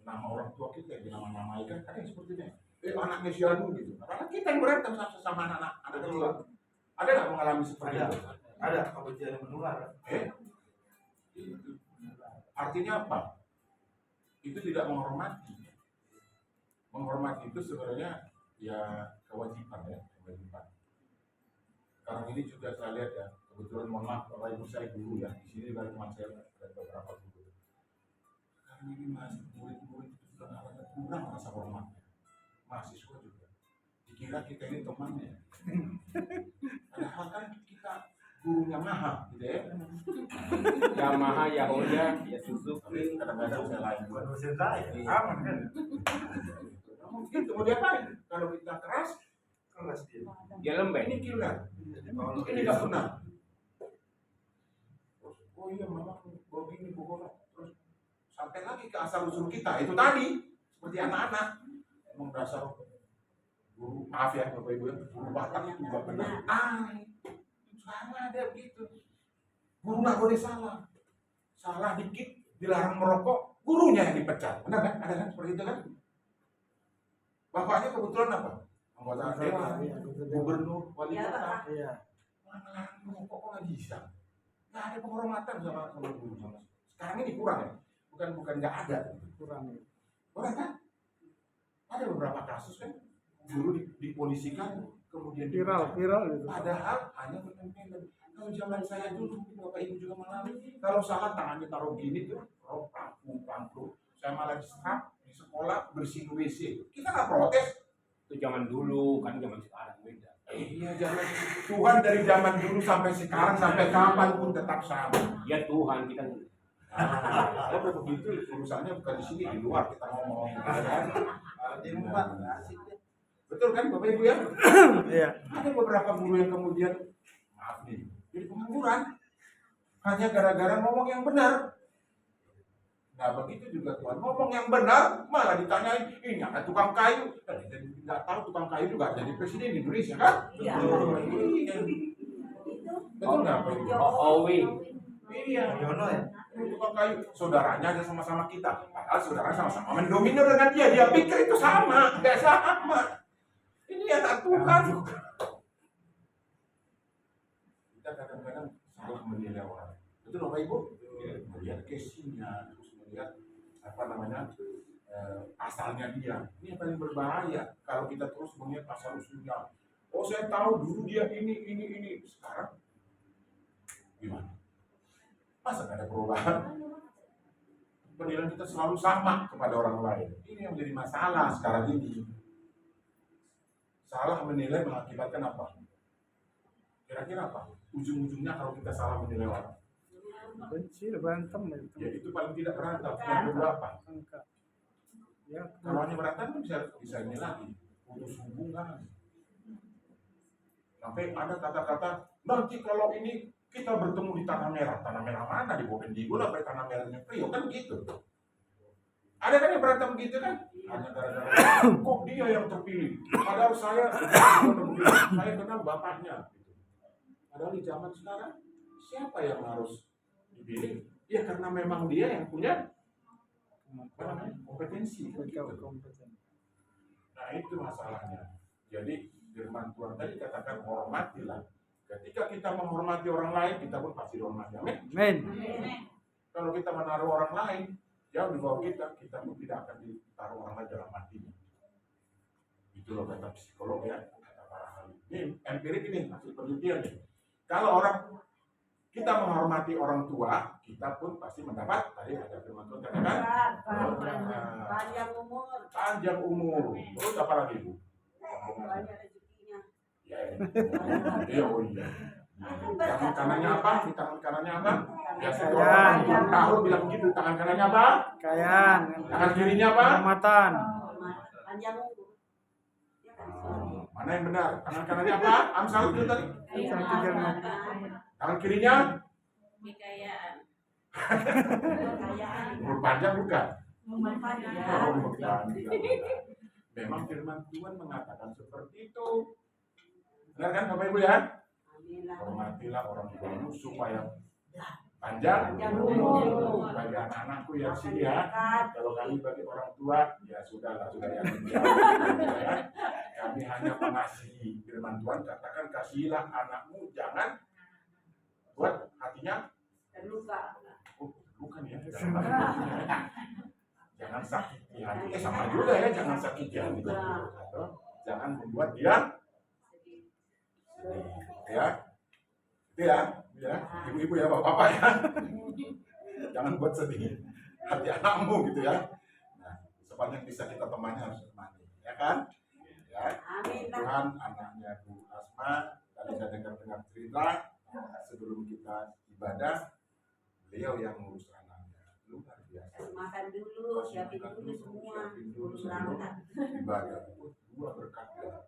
nama orang tua kita yang dinamai-namaikan, kan yang seperti ini. anaknya si Anu gitu. Karena kita yang berantem sama anak-anak ada kedua. Ada nggak mengalami seperti itu? Ada kebencian yang menular. Itu. Artinya apa? Itu tidak menghormati. Menghormati itu sebenarnya ya kewajiban ya, kewajiban. Sekarang ini juga saya lihat ya, kebetulan mohon maaf Bapak Ibu saya guru ya, di sini dari teman saya ada beberapa guru. Sekarang ini masih murid-murid itu sudah kurang rasa hormatnya. Mahasiswa juga. Dikira kita ini temannya. Padahal kan kita gurunya maha, gitu ya. Yamaha, Yahoda, ya Suzuki. Tapi kadang-kadang saya lain juga. Dosen saya, aman kan? Mungkin mau diapain? Kalau kita keras, Kelas dia. Dia lembek. ini killer. Ini nggak benar. Oh iya, memang begini, begini. Terus sampai lagi ke asal usul kita. Itu tadi seperti anak-anak. Emang dasar guru, maaf ya Bapak Ibu, guru Batak itu nggak benar. Sama ada begitu. Guru nggak boleh salah. Salah dikit dilarang merokok, gurunya yang dipecat. Benar kan? Ada kan seperti itu kan? Bapaknya kebetulan apa? Anggota dewan, gubernur, wali kota. Iya. Melarang merokok kok nggak bisa? Nggak ada penghormatan sama guru sama. Sekarang ini kurang ya? Bukan nggak ada. Kurang kan? Ada beberapa kasus kan guru dipolisikan kemudian Viral itu. padahal hanya bertempel. Kalau zaman saya dulu mungkin Bapak Ibu juga mengalami, kalau salah tangannya taruh gini tuh, pangku. Saya malah diserap di sekolah bersihin WC. Kita nggak protes. Itu zaman dulu, kan zaman sekarang beda. Iya, zaman Tuhan dari zaman dulu sampai sekarang sampai kapan pun tetap sama. Ya Tuhan kita. Kalau begitu urusannya bukan di sini, di luar kita ngomong. Di rumah. Betul kan Bapak Ibu ya? Iya. Ada beberapa guru yang kemudian maaf nih, jadi pengangguran hanya gara-gara ngomong yang benar. Nah begitu juga Tuhan ngomong yang benar malah ditanyain ini ada tukang kayu. Dan nggak tahu tukang kayu juga jadi presiden di Indonesia kan? Iya. Betul nggak Pak Ibu? Owi. Iya. Yono ya. Tukang kayu saudaranya aja sama-sama kita. Padahal saudara sama-sama mendominir dengan dia. Dia pikir itu sama, nggak sama. Ini anak Tuhan. Kita kadang-kadang salah menilai orang. Betul Bapak Ibu? Melihat casingnya, terus melihat asalnya dia. Ini yang paling berbahaya kalau kita terus melihat asal usulnya. Oh saya tahu dulu dia ini. Sekarang gimana? Masa nggak ada perubahan? Penilaian kita selalu sama kepada orang lain. Ini yang menjadi masalah sekarang ini. Salah menilai mengakibatkan apa? Kira-kira apa? Ujung-ujungnya kalau kita salah menilai orang. Benci, berantem itu. Ya itu paling tidak berantem. Yang beberapa. Ya, Kalau hanya berantem kan bisa ini lagi. Putus hubungan. Sampai ada kata-kata, nanti kalau ini kita bertemu di tanah merah. Tanah merah mana? Di Bovendigul sampai tanah merahnya Priok kan gitu. Ada kan yang berantem gitu kan? Hanya gara-gara kok dia yang terpilih. Padahal saya kenal bapaknya. Padahal di zaman sekarang siapa yang harus dipilih? Ya karena memang dia yang punya kompetensi. Nah itu masalahnya. Jadi firman Tuhan tadi katakan hormatilah. Ketika kita menghormati orang lain, kita pun pasti dihormati. Amin. Kalau kita menaruh orang lain jauh di bawah kita pun tidak akan ditaruh orang lain dalam hatinya. Itu loh kata psikolog ya, kata para ahli. Ini empirik ini hasil penelitian nih. Kalau kita menghormati orang tua, kita pun pasti mendapat tadi ada firman Tuhan katakan panjang umur. Terus apa lagi Bu? Ya, oh iya. Tangan kanannya apa? Di tangan kanannya apa? Biasa orang tahun bilang begitu. Tangan kanannya apa? Kayaan. Tangan kirinya apa? Kehormatan. Mana yang benar? Tangan kanannya apa? Amsal itu tadi. Tangan kirinya? Kekayaan. Umur panjang bukan? Umur panjang. Memang firman Tuhan mengatakan seperti itu. Benar kan Bapak Ibu ya? Hormatilah orang tuamu supaya panjang Panjang umur. Bagi anak-anakku yang sini ya, kalau kami bagi orang tua, ya sudah yakin ya. Kami hanya mengasihi firman Tuhan, katakan kasihilah anakmu, jangan buat hatinya Terluka. bukan ya, jangan sakiti hati, sama juga ya, jangan sakiti hati, jangan membuat dia sedih, ya, itu ya, ibu-ibu ya, bapak-bapak ya, jangan buat sedih hati anakmu gitu ya. Nah, sepanjang bisa kita temani harus temani, ya kan? Ya, Tuhan anaknya Bu Asma, tadi saya dengar cerita sebelum kita ibadah, beliau yang ngurus anaknya, luar biasa. Makan dulu, siapin dulu semua. Urus ibadah itu dua berkat ya.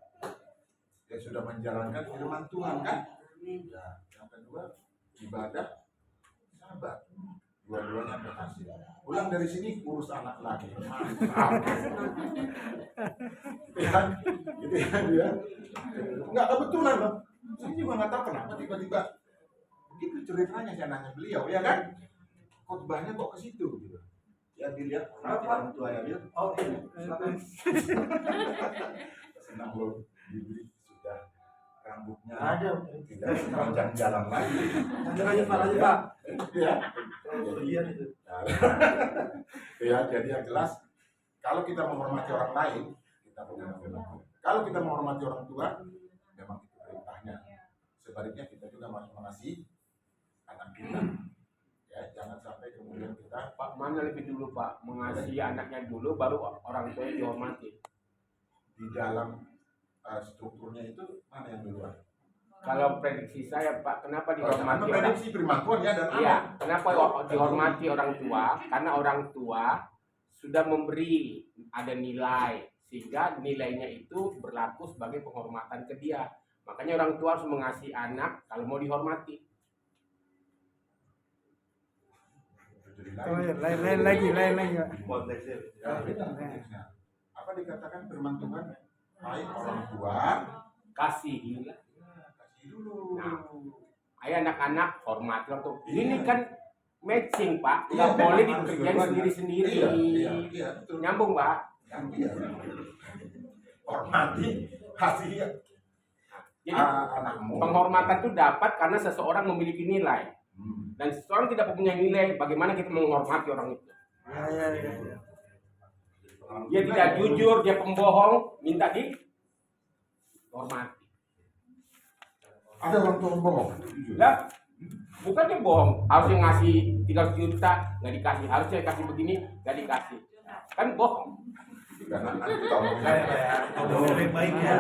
Dia sudah menjalankan firman Tuhan kan? Ya, yang kedua ibadah sabar. Dua-duanya berhasil. Pulang dari sini urus anak lagi. Mantap. Gitu ya. Nggak kebetulan loh. Saya juga nggak tahu kenapa tiba-tiba begitu ceritanya saya nanya beliau ya kan? Khotbahnya kok ke situ gitu. Ya dilihat orang tua ya Bil. Oh ini. Senang loh Bibi sudah rambutnya Ada. tidak sepanjang jalan lagi. Aja Pak. Ya. Ya, jadi yang jelas kalau kita menghormati orang lain, kita menghormati. Kalau kita menghormati orang tua, memang itu perintahnya. Sebaliknya kita juga harus mengasihi anak kita. Ya, jangan sampai kemudian kita Pak, mana lebih dulu Pak? Mengasihi anaknya dulu, baru orang tua dihormati. di dalam strukturnya itu mana yang duluan? Kalau prediksi saya Pak, kenapa dihormati orang Prediksi firman Tuhan ya dan Iya, kenapa dihormati orang tua? Karena orang tua sudah memberi ada nilai, sehingga nilainya itu berlaku sebagai penghormatan ke dia. Makanya orang tua harus mengasihi anak kalau mau dihormati. Lain lagi. Konteksnya. Ya, beda konteksnya. Apa dikatakan firman Tuhan? Hai orang tua, Kasihilah. kasih dulu. Nah, ayo anak-anak hormati orang tua. Ini kan matching Pak, Iya, nggak boleh memang harus dikerjain dua-duanya. sendiri-sendiri. Iya, betul. Nyambung Pak. Iya. Hormati, kasih Jadi anakmu. penghormatan itu dapat karena seseorang memiliki nilai. Dan seseorang tidak punya nilai, bagaimana kita menghormati orang itu? Dia tidak jujur, dia pembohong, minta dihormati. Ada orang tua bohong. Lah, bukannya bohong, harusnya ngasih 3 juta, nggak dikasih. Harusnya kasih begini, nggak dikasih. Kan bohong. Karena nanti kita ngomong Lebih baik ya.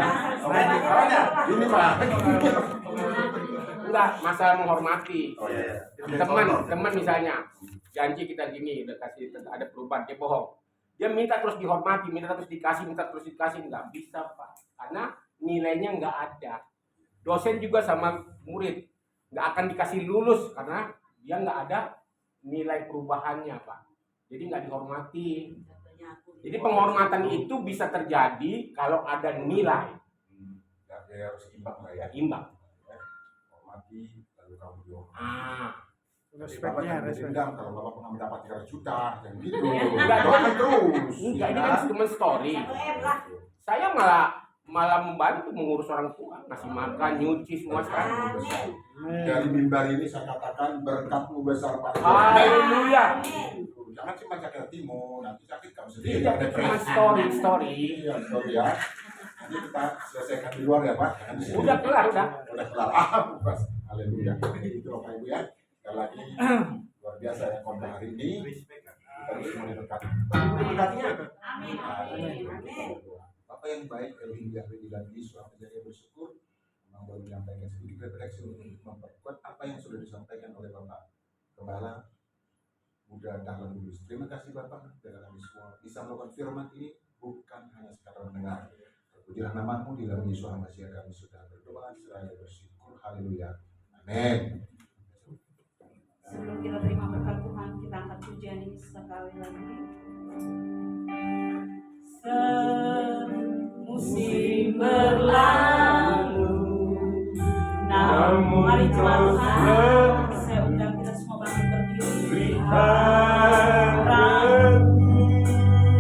ini Pak. Enggak, masalah menghormati. Oh iya. Teman misalnya, janji kita gini, udah kasih ada perubahan, dia bohong. Dia minta terus dihormati, minta terus dikasih, nggak bisa Pak. Karena nilainya nggak ada. Dosen juga sama murid nggak akan dikasih lulus karena dia nggak ada nilai perubahannya Pak. Jadi nggak dihormati. Jadi penghormatan itu bisa terjadi kalau ada nilai. Ya harus imbang lah ya. Imbang. Hormati lalu kamu dihormati. Respeknya, respek. Kalau Bapak pernah mendapat 300 juta, yang gitu. Enggak, Doakan terus. Enggak, ini kan cuma story. Saya malah membantu mengurus orang tua, ngasih makan, nyuci semua sekarang. Dari mimbar ini saya katakan berkatmu besar Pak. Haleluya. Jangan cuma sakit hatimu, nanti sakit kamu sendiri. Tidak cuma story. Iya, story ya. Nanti kita selesaikan di luar ya Pak. Jangan di sini. Udah kelar. Udah kelar. Bukas. Haleluya. Itu Bapak Ibu ya. Sekali lagi luar biasa ya khotbah hari ini. Kita semua diberkati. Diberkatinya. Amin. Bapak yang baik, Elohim Yahweh Dilani, suami saya bersyukur memang baru menyampaikan sedikit refleksi untuk memperkuat apa yang sudah disampaikan oleh Bapak Gembala Muda Dahlan Lubis. Terima kasih Bapak, dengan kami semua bisa melakukan firman ini bukan hanya sekadar mendengar. Terpujilah namamu di dalam Yesus Masih kami sudah berdoa seraya bersyukur. Haleluya. Amin. Sebelum kita terima berkat Tuhan, kita angkat pujian ini sekali lagi. Semusim berlalu, namun mari jemaat Tuhan, saya undang kita semua bangkit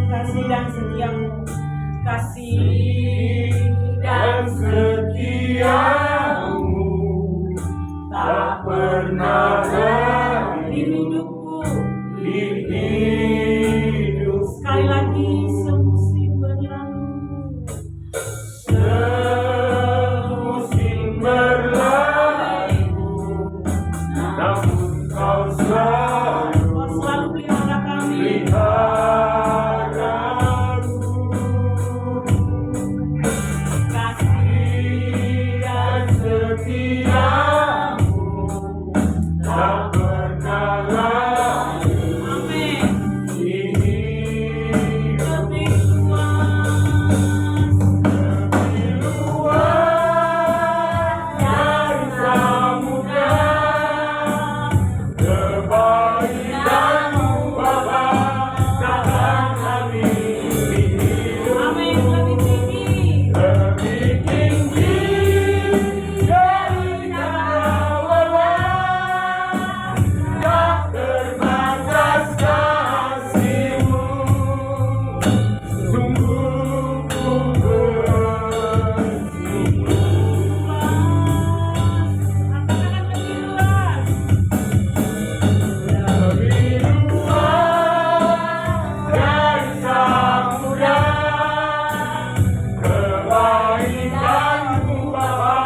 kasih dan setiamu, kasih dan setiamu tak pernah di hidupku. hidup. Sekali lagi, semusim berlalu, Semusim berlalu, namun kau selalu kau selalu pelihara kami. peliharaku. Kasih Dan setiamu tak pernah lalu. amin. Hidup Lebih luas dari samudra, kebaikanmu Bapa takkan habis. amin. Lebih tinggi Lebih tinggi dari cakrawala, tak terbatas kasih-Mu. Sungguh ku lebih luas dari samudra, kebaikanmu Bapa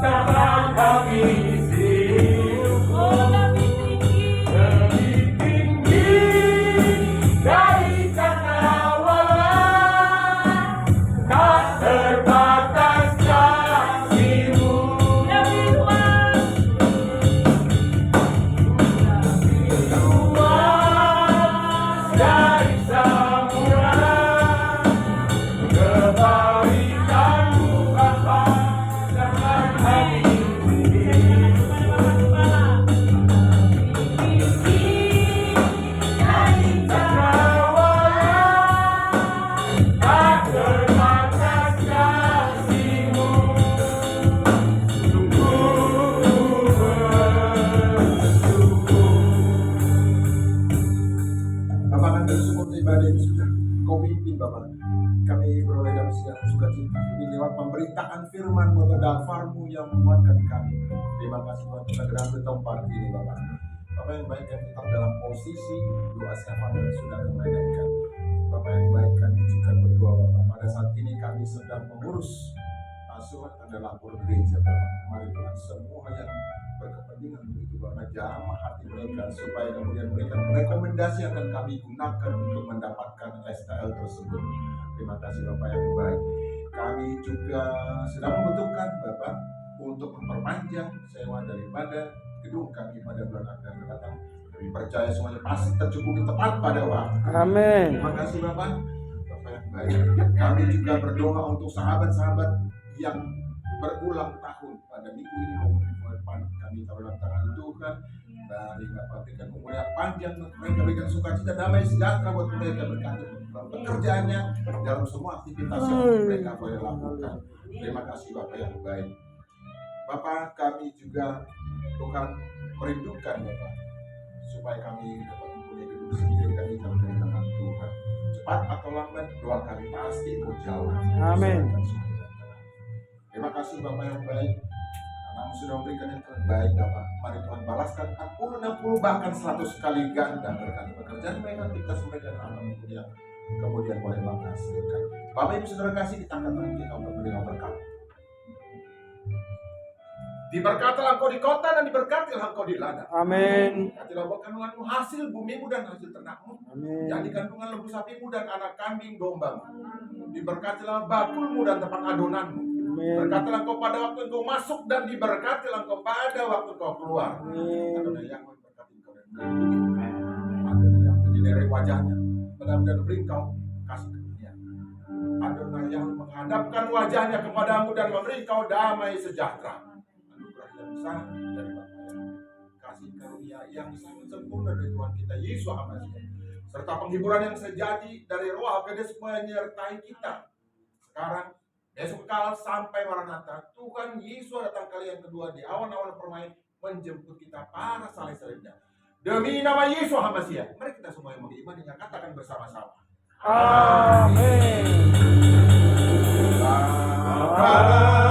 takkan habis. lebih tinggi Lebih tinggi dari cakrawala, tak terbatas kasih-Mu. lebih luas Luas dari samudra, kebaikanmu Bapa takkan habis. Dari cakrawala, tak terbatas kasih-Mu. Sungguh Bapak kami bersyukur ibadah ini sudah Kau pimpin Bapak. Kami beroleh dalam segala sukacita ini lewat pemberitaan firman atau dafarmu yang menguatkan kami. Terima kasih Tuhan kita gerak ke tempat ini Bapak. Bapak yang baik kami tetap dalam posisi doa syafaat yang sudah kami naikkan. Bapak yang baik kami juga berdoa Bapak. Pada saat ini kami sedang mengurus surat tanda lapor gereja Bapak. Mari Tuhan semua yang berkepentingan untuk itu Bapak jamah hati mereka supaya kemudian memberikan rekomendasi yang akan kami gunakan untuk mendapatkan STL tersebut. Terima kasih Bapak yang baik. Kami juga sedang membutuhkan Bapak untuk memperpanjang sewa daripada gedung kami pada bulan akan datang. Kami percaya semuanya pasti tercukupi tepat pada waktu. Amin. Terima kasih Bapak. Bapak yang baik. Kami juga berdoa untuk sahabat-sahabat yang berulang tahun pada minggu ini maupun minggu depan. Kami taruh dalam tangan Tuhan. Dari Bapak berikan umur yang panjang, mereka berikan sukacita, damai sejahtera buat mereka berkati dalam pekerjaannya, dalam semua aktivitas yang mereka boleh lakukan. Terima kasih Bapak yang baik. Bapak, kami juga Tuhan merindukan Bapak supaya kami dapat mempunyai gedung sendiri. Kami taruh dari tangan Tuhan. Cepat atau lambat doa kami pasti ikut jauh. Amin. Terima kasih Bapak yang baik. Karena sudah memberikan yang terbaik Bapak. Mari Tuhan balaskan 40, 60 bahkan 100 kali ganda berkati pekerjaan mereka, aktivitas mereka dan akan kemudian boleh menghasilkan. Bapak Ibu Saudara kasih di tangan tangan kita untuk menerima berkat. Diberkatilah engkau di kota dan diberkatilah engkau di ladang. Amin. Berkatilah buat kandunganmu, hasil bumimu dan hasil ternakmu. Amin. Jadi kandungan lembu sapimu dan anak kambing dombamu. Diberkatilah bakulmu dan tempat adonanmu. Amin. Berkatilah engkau pada waktu engkau masuk dan diberkatilah engkau pada waktu engkau keluar. Amin. Adonai yang memberkati engkau dan melindungi engkau. Adonai yang menyinari wajahnya benar-benar beri engkau kasih karunia. Adonai yang menghadapkan wajahnya kepadamu dan memberi engkau damai sejahtera. Anugerah yang besar dari Bapa yang kasih karunia yang sangat sempurna dari Tuhan kita Yesus Hamasiah, serta penghiburan yang sejati dari Roh Kudus menyertai kita sekarang, besok kekal sampai Maranatha. Tuhan Yesus datang kali yang kedua di awan-awan permai menjemput kita para saleh-salehnya Demi nama Yesus HaMasiah. Mari kita semua yang mengimaninya katakan bersama-sama. Amin. Bapa